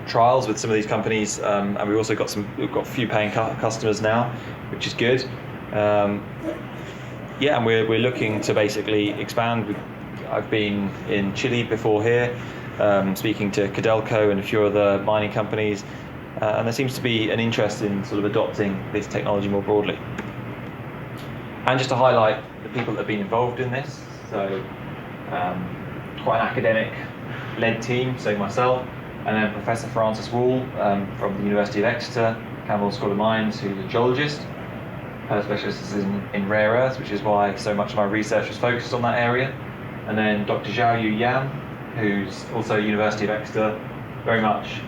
trials with some of these companies, and we've also got a few paying customers now, which is good. Yeah, and we're looking to basically expand. I've been in Chile before here, speaking to Codelco and a few other mining companies, and there seems to be an interest in sort of adopting this technology more broadly. And just to highlight the people that have been involved in this, so quite an academic-led team, so myself, and then Professor Francis Wall from the University of Exeter, Campbell School of Mines, who's a geologist. Her specialist is in rare earths, which is why so much of my research was focused on that area. And then Dr. Xiaoyu Yan, who's also University of Exeter, very much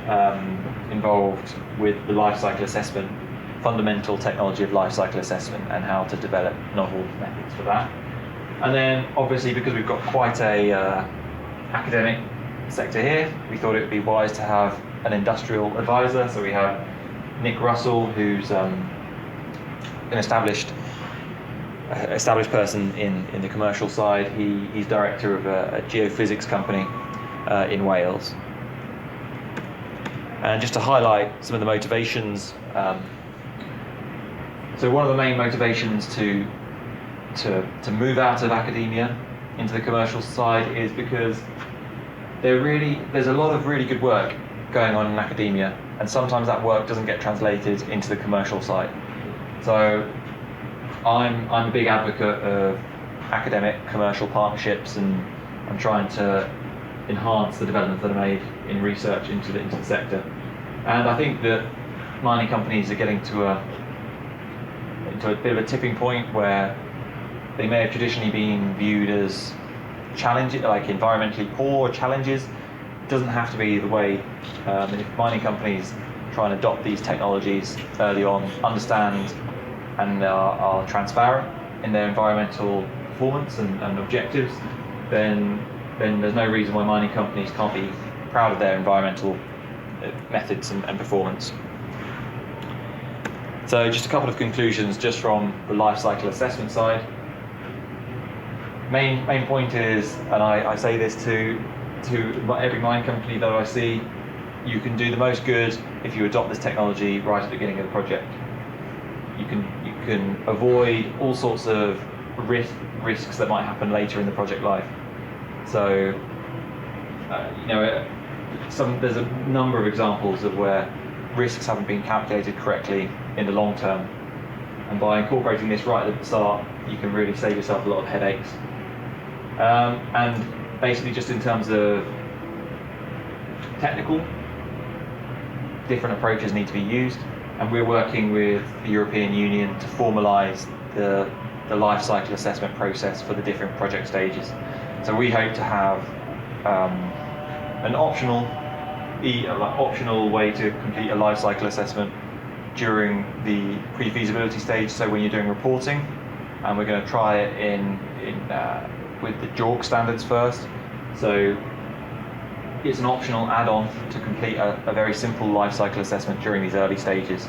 involved with the lifecycle assessment, fundamental technology of lifecycle assessment, and how to develop novel methods for that. And then obviously, because we've got quite a academic sector here, we thought it would be wise to have an industrial advisor. So we have Nick Russell, who's an established person in the commercial side. He's director of a geophysics company in Wales. And just to highlight some of the motivations, so one of the main motivations to move out of academia into the commercial side is because there's a lot of really good work going on in academia, and sometimes that work doesn't get translated into the commercial side. So I'm a big advocate of academic commercial partnerships, and I'm trying to enhance the developments that are made in research into the sector. And I think that mining companies are getting into a bit of a tipping point where they may have traditionally been viewed as challenges, like environmentally poor challenges. It doesn't have to be the way. If mining companies try and adopt these technologies early on, understand and are transparent in their environmental performance and objectives, then there's no reason why mining companies can't be proud of their environmental methods and performance. So just a couple of conclusions just from the life cycle assessment side. Main point is, and I say this to every mine company that I see, you can do the most good if you adopt this technology right at the beginning of the project. You can avoid all sorts of risks that might happen later in the project life. So there's a number of examples of where risks haven't been calculated correctly in the long term, and by incorporating this right at the start, you can really save yourself a lot of headaches. And basically, just in terms of technical, different approaches need to be used, and we're working with the European Union to formalise the life cycle assessment process for the different project stages. So we hope to have an optional way to complete a life cycle assessment during the pre-feasibility stage. So when you're doing reporting, and we're going to try it with the JORC standards first. So it's an optional add-on to complete a very simple life cycle assessment during these early stages,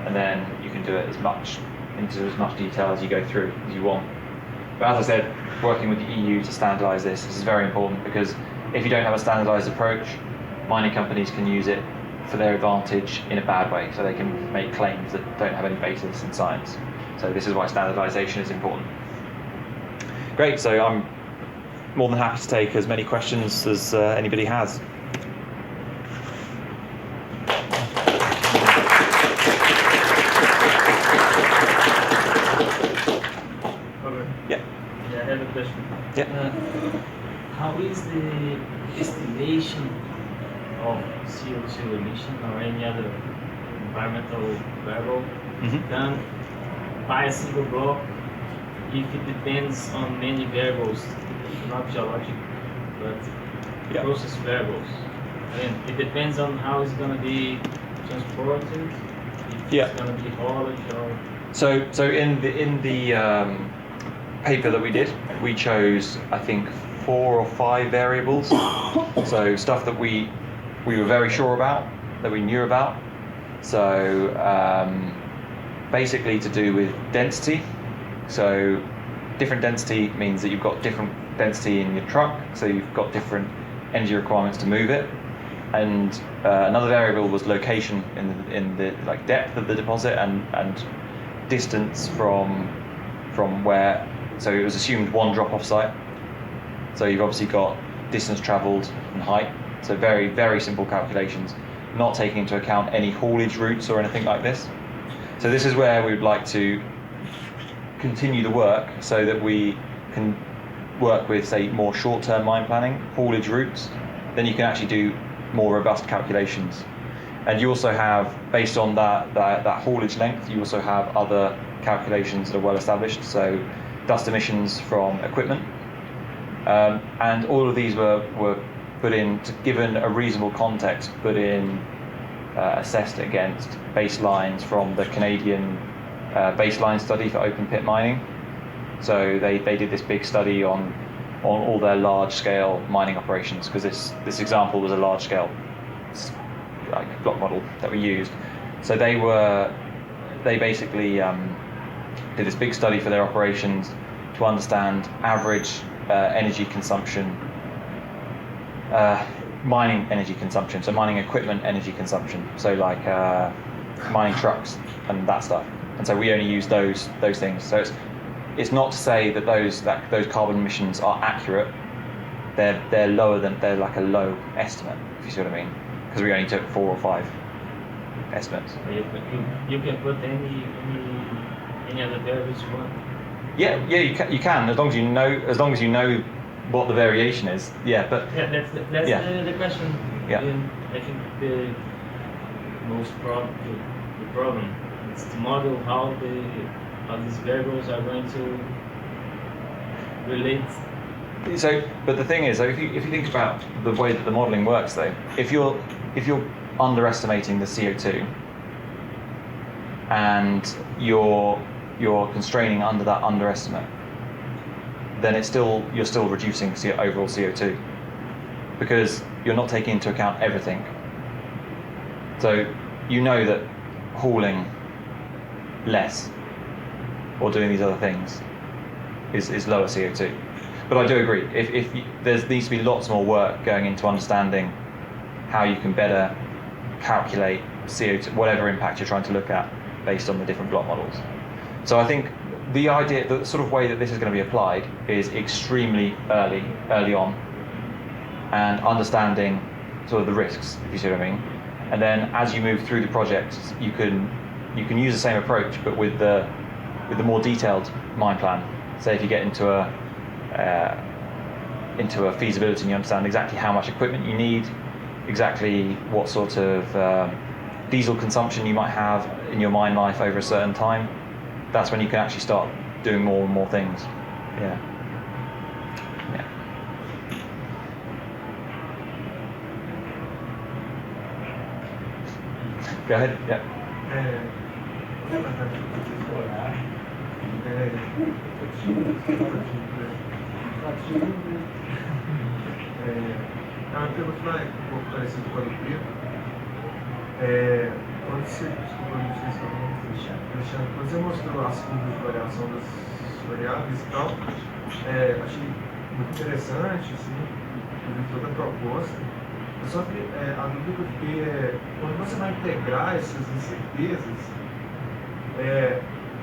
and then you can do it into as much detail as you go through as you want. But as I said, working with the EU to standardise this is very important, because if you don't have a standardised approach, mining companies can use it for their advantage in a bad way, so they can make claims that don't have any basis in science. So this is why standardisation is important. Great, so I'm more than happy to take as many questions as anybody has. Yeah. Yeah, I have a question. Yeah. How is the estimation of CO2 emission or any other environmental variable done by a single block if it depends on many variables, not geologic, but process variables? I mean, it depends on how it's going to be transported, if it's going to be haulage or... So in the paper that we did, we chose, I think, 4 or 5 variables. So stuff that we were very sure about, that we knew about. So basically to do with density. So different density means that you've got different density in your truck, so you've got different energy requirements to move it. And another variable was location in the like depth of the deposit and distance from where. So it was assumed one drop-off site. So you've obviously got distance travelled and height. So very, very simple calculations, not taking into account any haulage routes or anything like this. So this is where we'd like to continue the work so that we can work with, say, more short-term mine planning, haulage routes. Then you can actually do more robust calculations. And you also have, based on that haulage length, you also have other calculations that are well established. So dust emissions from equipment. And all of these were put in, given a reasonable context, put in, assessed against baselines from the Canadian baseline study for open pit mining. So they did this big study on all their large scale mining operations, because this example was a large scale like block model that we used. So they basically did this big study for their operations to understand average energy consumption, mining energy consumption, so mining equipment energy consumption, so like mining trucks and that stuff. And so we only use those things. So it's not to say that those carbon emissions are accurate. They're lower than, they're like a low estimate, if you see what I mean, because we only took 4 or 5 estimates. You can put any other variables you want. Yeah, you can as long as you know what the variation is. Yeah, but that's the question. Yeah. I think the problem is to model how these variables are going to relate. So, but the thing is, if you think about the way that the modelling works, though, if you're underestimating the CO2 and you're constraining under that underestimate, then you're still reducing overall CO2, because you're not taking into account everything. So you know that hauling less or doing these other things is lower CO2. But I do agree, if there needs to be lots more work going into understanding how you can better calculate CO2, whatever impact you're trying to look at based on the different block models. So I think the idea, the sort of way that this is going to be applied is extremely early on, and understanding sort of the risks, if you see what I mean. And then as you move through the project, you can use the same approach, but with the more detailed mine plan. Say if you get into a feasibility and you understand exactly how much equipment you need, exactly what sort of diesel consumption you might have in your mine life over a certain time, that's when you can actually start doing more and more things. Yeah. Go ahead. Yeah. A minha pergunta vai um pouco parecida com a do Pedro. Quando você, desculpa, não sei se eu não Alexandre, quando você mostrou as curvas de variação das variáveis e tal, achei muito interessante, assim, toda a proposta. Só que a dúvida que eu fiquei é, quando você vai integrar essas incertezas,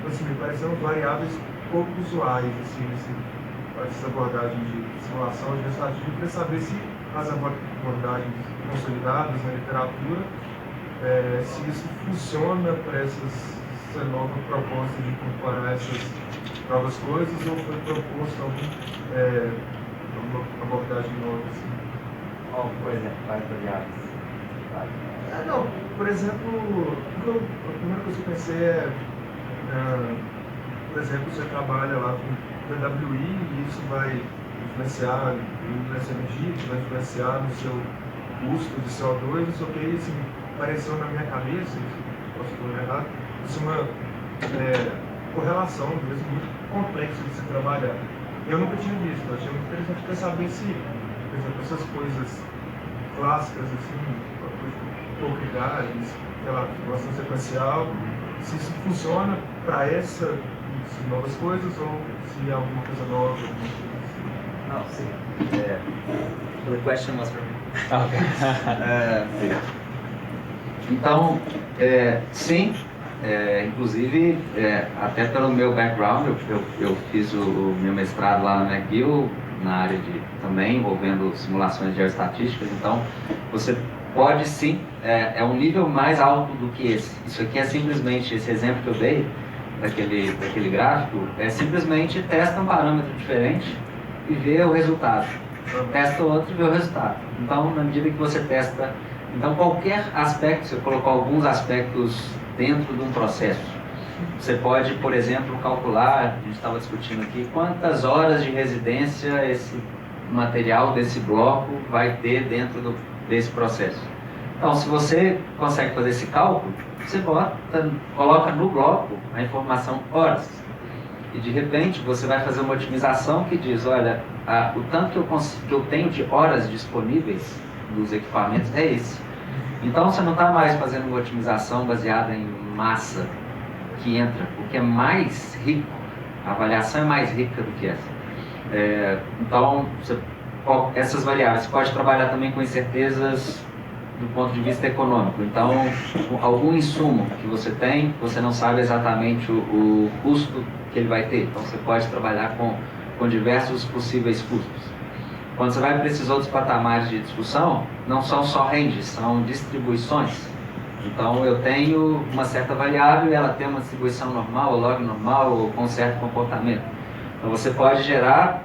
assim, me pareceram variáveis pouco usuais, assim, essa abordagem de simulação de resultados. Eu queria saber se as abordagens consolidadas na literatura, se isso funciona para essa nova proposta de incorporar essas novas coisas, ou foi proposto alguma abordagem nova, assim. Por exemplo, quais variáveis? Não, por exemplo, a primeira coisa que eu pensei por exemplo, você trabalha lá com PWI e isso vai influenciar no UFMG, que vai influenciar no seu custo de CO2, isso ok, assim, apareceu na minha cabeça, posso estar errado, isso é uma correlação mesmo muito complexa de se trabalhar. Eu nunca tinha visto, eu achei muito interessante até saber se, por exemplo, essas coisas clássicas, assim, localidades, aquela relação sequencial, se isso funciona para essas novas coisas ou se é alguma coisa nova. Não, sim. The question was for me. Então, sim, inclusive, até pelo meu background, eu fiz o meu mestrado lá na McGill, na área também envolvendo simulações geoestatísticas, então você pode sim, é um nível mais alto do que esse. Isso aqui é simplesmente, esse exemplo que eu dei, daquele gráfico, simplesmente testa um parâmetro diferente e vê o resultado. Testa outro e vê o resultado. Então, na medida que você testa, então qualquer aspecto, você colocou alguns aspectos dentro de um processo. Você pode, por exemplo, calcular, a gente estava discutindo aqui, quantas horas de residência esse material desse bloco vai ter dentro desse processo. Então, se você consegue fazer esse cálculo, você coloca no bloco a informação horas. E de repente você vai fazer uma otimização que diz, olha, o tanto que eu tenho de horas disponíveis dos equipamentos é esse. Então você não está mais fazendo uma otimização baseada em massa que entra, o que é mais rico, a avaliação é mais rica do que essa. Então, essas variáveis, você pode trabalhar também com incertezas do ponto de vista econômico. Então, algum insumo que você tem, você não sabe exatamente o custo que ele vai ter. Então, você pode trabalhar com diversos possíveis custos. Quando você vai para esses outros patamares de discussão, não são só ranges, são distribuições. Então, eu tenho uma certa variável e ela tem uma distribuição normal, ou log normal, ou com certo comportamento. Então, você pode gerar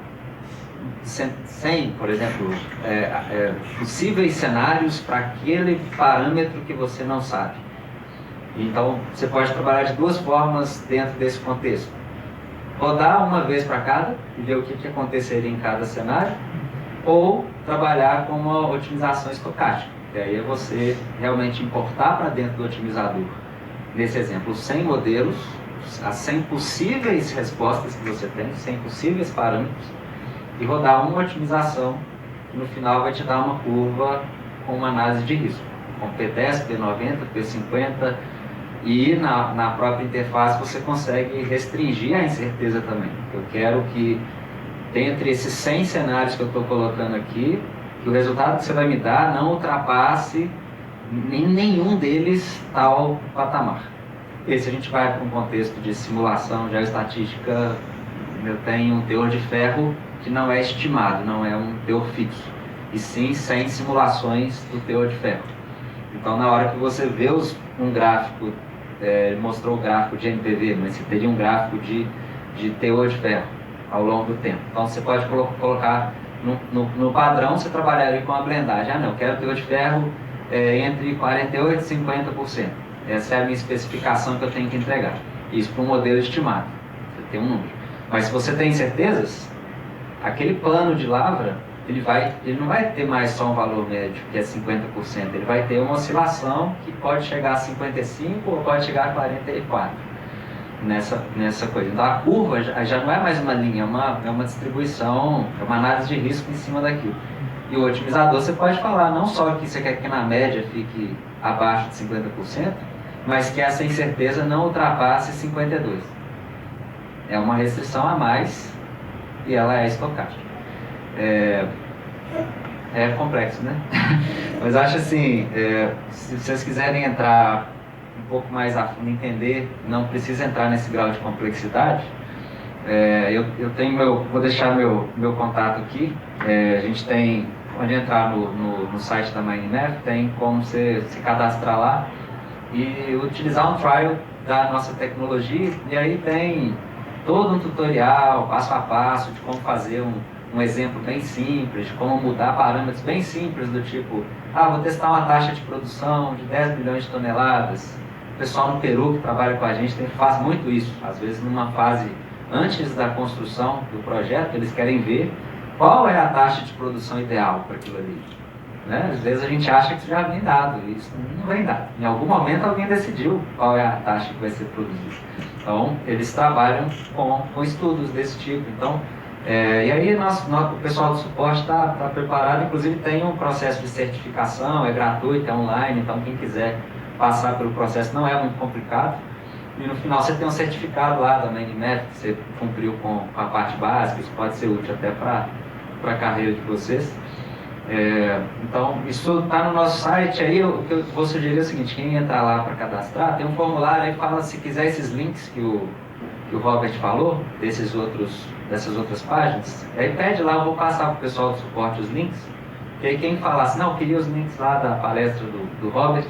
100, por exemplo, possíveis cenários para aquele parâmetro que você não sabe. Então, você pode trabalhar de duas formas dentro desse contexto. Rodar uma vez para cada e ver o que aconteceria em cada cenário, ou trabalhar com uma otimização estocástica, que aí é você realmente importar para dentro do otimizador, nesse exemplo, 100 modelos, as 100 possíveis respostas que você tem, 100 possíveis parâmetros, e rodar uma otimização que no final vai te dar uma curva com uma análise de risco, com P10, P90, P50, e na própria interface você consegue restringir a incerteza também. Eu quero que, dentre esses 100 cenários que eu estou colocando aqui, que o resultado que você vai me dar não ultrapasse em nenhum deles tal patamar. E se a gente vai para um contexto de simulação geoestatística, eu tenho um teor de ferro que não é estimado, não é um teor fixo, e sim 100 simulações do teor de ferro. Então, na hora que você vê um gráfico, ele mostrou o gráfico de NPV, mas você teria um gráfico de teor de ferro ao longo do tempo. Então, você pode colocar no padrão, você trabalharia com a blendagem. Não, eu quero teor de ferro entre 48% e 50%. Essa é a minha especificação que eu tenho que entregar. Isso para um modelo estimado. Você tem um número. Mas se você tem certezas, aquele plano de lavra, ele não vai ter mais só um valor médio, que é 50%. Ele vai ter uma oscilação que pode chegar a 55% ou pode chegar a 44%. Nessa coisa. Então a curva já não é mais uma linha, é uma distribuição, é uma análise de risco em cima daquilo. E o otimizador você pode falar não só que você quer que na média fique abaixo de 50%, mas que essa incerteza não ultrapasse 52%. É uma restrição a mais e ela é estocástica. É complexo, né? Mas acho assim, se vocês quiserem entrar um pouco mais a fundo, entender, não precisa entrar nesse grau de complexidade. Eu tenho vou deixar meu contato aqui. A gente tem, pode entrar no site da MiningMath, tem como você se cadastrar lá e utilizar um trial da nossa tecnologia, e aí tem todo um tutorial, passo a passo, de como fazer um exemplo bem simples, de como mudar parâmetros bem simples, do tipo, vou testar uma taxa de produção de 10 milhões de toneladas. O pessoal no Peru que trabalha com a gente faz muito isso, às vezes numa fase antes da construção do projeto, eles querem ver qual é a taxa de produção ideal para aquilo ali. Né? Às vezes a gente acha que isso já vem dado, e isso não vem dado. Em algum momento alguém decidiu qual é a taxa que vai ser produzida. Então, eles trabalham com estudos desse tipo. Então, e aí o pessoal do suporte está preparado, inclusive tem um processo de certificação, é gratuito, é online, então quem quiser passar pelo processo não é muito complicado. E no final você tem um certificado lá da MiningMath, que você cumpriu com a parte básica, isso pode ser útil até para a carreira de vocês. Então, isso está no nosso site. Aí o que eu vou sugerir é o seguinte: quem entrar lá para cadastrar, tem um formulário aí que fala, se quiser esses links que o Robert falou, dessas outras páginas, aí pede lá, eu vou passar para o pessoal do suporte os links, e aí quem falar assim, não, eu queria os links lá da palestra do Robert,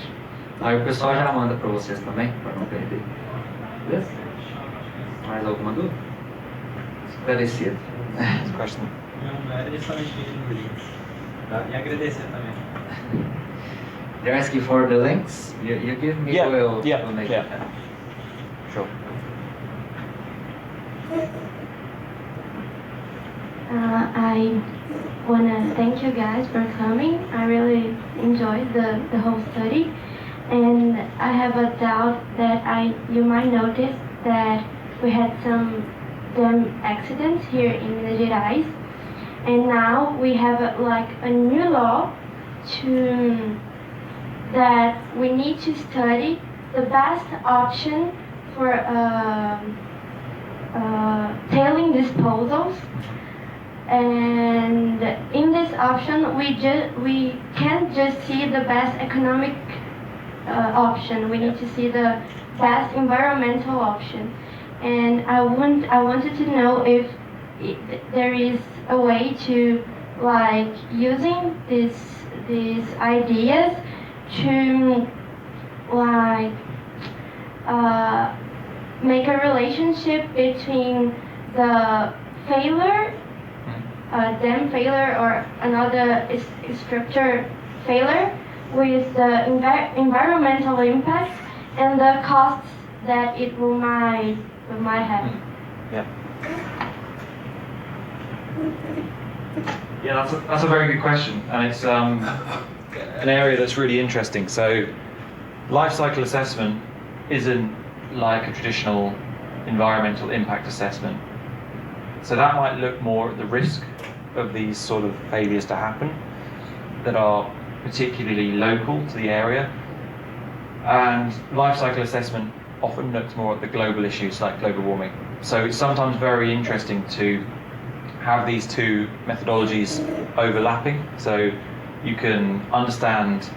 aí o pessoal já manda para vocês também, para não perder. Beleza? Mais alguma dúvida? Esclarecido? Não, era necessariamente no links. E agradecer também. You're asking for the links? You give me, we'll make it happen. Sure. I want to thank you guys for coming. I really enjoyed the whole study. And I have a doubt that you might notice that we had some dam accidents here in Minas Gerais. And now we have a new law that we need to study the best option for tailing disposals. And in this option, we can't just see the best economic option. We need to see the best environmental option. And I wanted to know if there is a way to using these ideas to make a relationship between the failure, dam failure or another structure failure, with the environmental impact and the costs that it might have. Yeah, that's a very good question, and it's an area that's really interesting. So, lifecycle assessment isn't like a traditional environmental impact assessment. So that might look more at the risk of these sort of failures to happen that are particularly local to the area. And lifecycle assessment often looks more at the global issues like global warming. So it's sometimes very interesting to have these two methodologies overlapping, so you can understand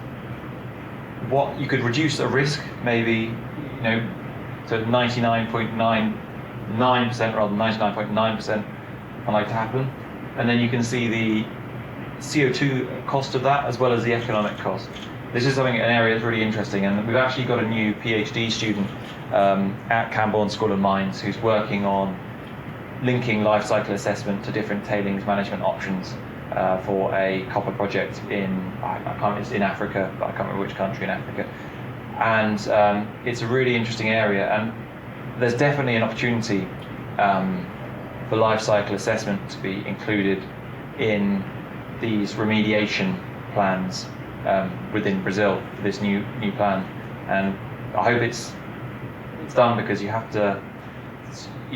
what you could reduce a risk, maybe to 99.99% rather than 99.9% unlikely to happen, and then you can see the CO2 cost of that as well as the economic cost. This is an area that's really interesting, and we've actually got a new PhD student at Camborne School of Mines who's working on linking life cycle assessment to different tailings management options for a copper project it's in Africa, but I can't remember which country in Africa. And it's a really interesting area, and there's definitely an opportunity for life cycle assessment to be included in these remediation plans within Brazil for this new plan. And I hope it's done, because you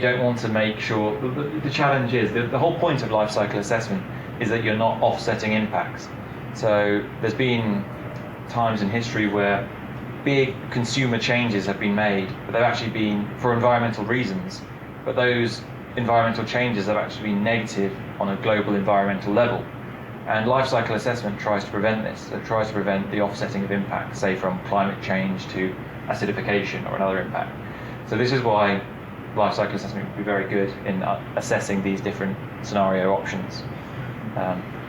don't want to make sure, the challenge is, the whole point of life cycle assessment is that you're not offsetting impacts. So there's been times in history where big consumer changes have been made, but they've actually been for environmental reasons, but those environmental changes have actually been negative on a global environmental level. And lifecycle assessment tries to prevent this. It tries to prevent the offsetting of impact, say from climate change to acidification or another impact. So this is why lifecycle assessment would be very good in assessing these different scenario options.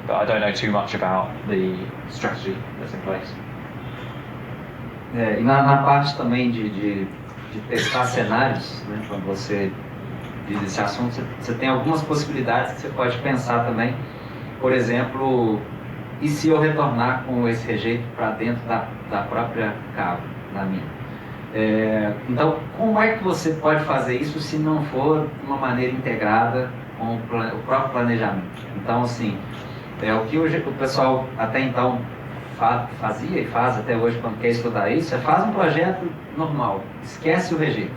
But I don't know too much about the strategy that's in place. E na parte também de testar cenários, né, quando você diz esse assunto, você tem algumas possibilidades que você pode pensar também. Por exemplo, e se eu retornar com esse rejeito para dentro da própria cava, da mina? Então, como é que você pode fazer isso se não for de uma maneira integrada com o próprio planejamento? Então, assim, o que o pessoal até então fazia e faz até hoje quando quer estudar isso, faz um projeto normal, esquece o rejeito,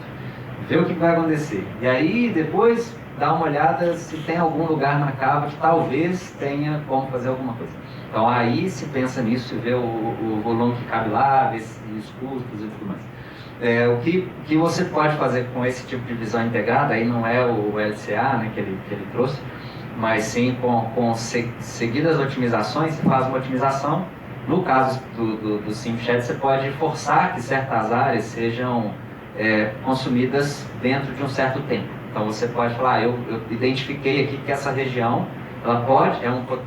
vê o que vai acontecer. E aí, depois, dá uma olhada se tem algum lugar na cava que talvez tenha como fazer alguma coisa. Então aí se pensa nisso, se vê o volume que cabe lá, vê os custos e tudo mais. O que você pode fazer com esse tipo de visão integrada, aí não é o LCA, né, que ele trouxe, mas sim com seguidas otimizações, você faz uma otimização. No caso do SimShed, você pode forçar que certas áreas sejam consumidas dentro de um certo tempo. Então você pode falar, eu identifiquei aqui que essa região, ela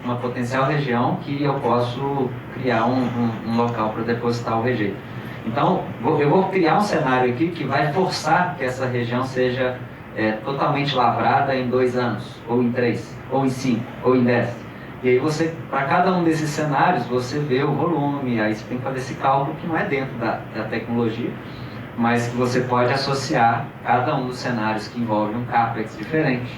uma potencial região que eu posso criar um local para depositar o rejeito. Então eu vou criar um cenário aqui que vai forçar que essa região seja totalmente lavrada em 2 anos, ou em 3, ou em 5, ou em 10. E aí você, para cada um desses cenários, você vê o volume, aí você tem que fazer esse cálculo que não é dentro da tecnologia, mas que você pode associar cada um dos cenários que envolve um CAPEX diferente,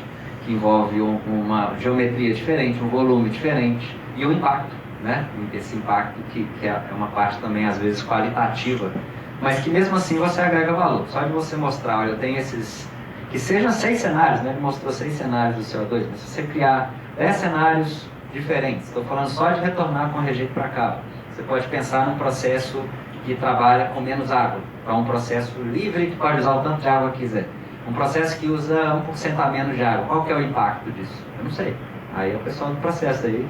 que envolve uma geometria diferente, um volume diferente e um impacto, né? Esse impacto que é uma parte também às vezes qualitativa, mas que mesmo assim você agrega valor. Só de você mostrar, olha, eu tenho esses, que sejam 6 cenários, né? Ele mostrou 6 cenários do CO2, mas se você criar 10 cenários diferentes, estou falando só de retornar com rejeito para cá, você pode pensar num processo que trabalha com menos água, para um processo livre que pode usar o tanto de água que quiser. Um processo que usa 1% a menos de água, qual que é o impacto disso? Eu não sei. Aí é o pessoal do processo aí.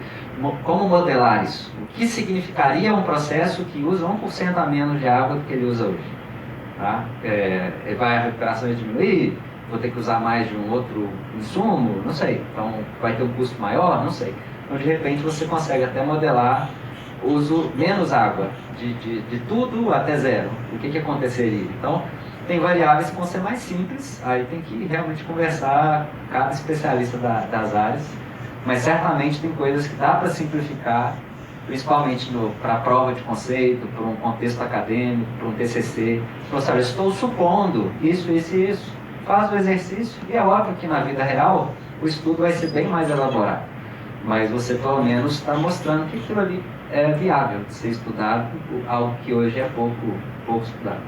Como modelar isso? O que significaria um processo que usa 1% a menos de água do que ele usa hoje? Tá? Vai a recuperação diminuir? Vou ter que usar mais de um outro insumo? Não sei. Então vai ter um custo maior? Não sei. Então de repente você consegue até modelar uso menos água, de tudo até 0. O que aconteceria? Então, tem variáveis que vão ser mais simples, aí tem que realmente conversar com cada especialista das áreas, mas certamente tem coisas que dá para simplificar, principalmente para a prova de conceito, para um contexto acadêmico, para um TCC. Então, sabe, estou supondo isso, isso e isso. Faz o exercício e é óbvio que na vida real o estudo vai ser bem mais elaborado, mas você pelo menos está mostrando que aquilo ali é viável de ser estudado, algo que hoje é pouco estudado.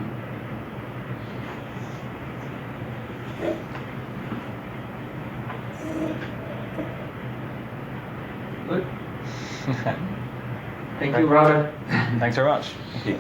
Good. Thank you, Robert. Thanks very much. Thank you.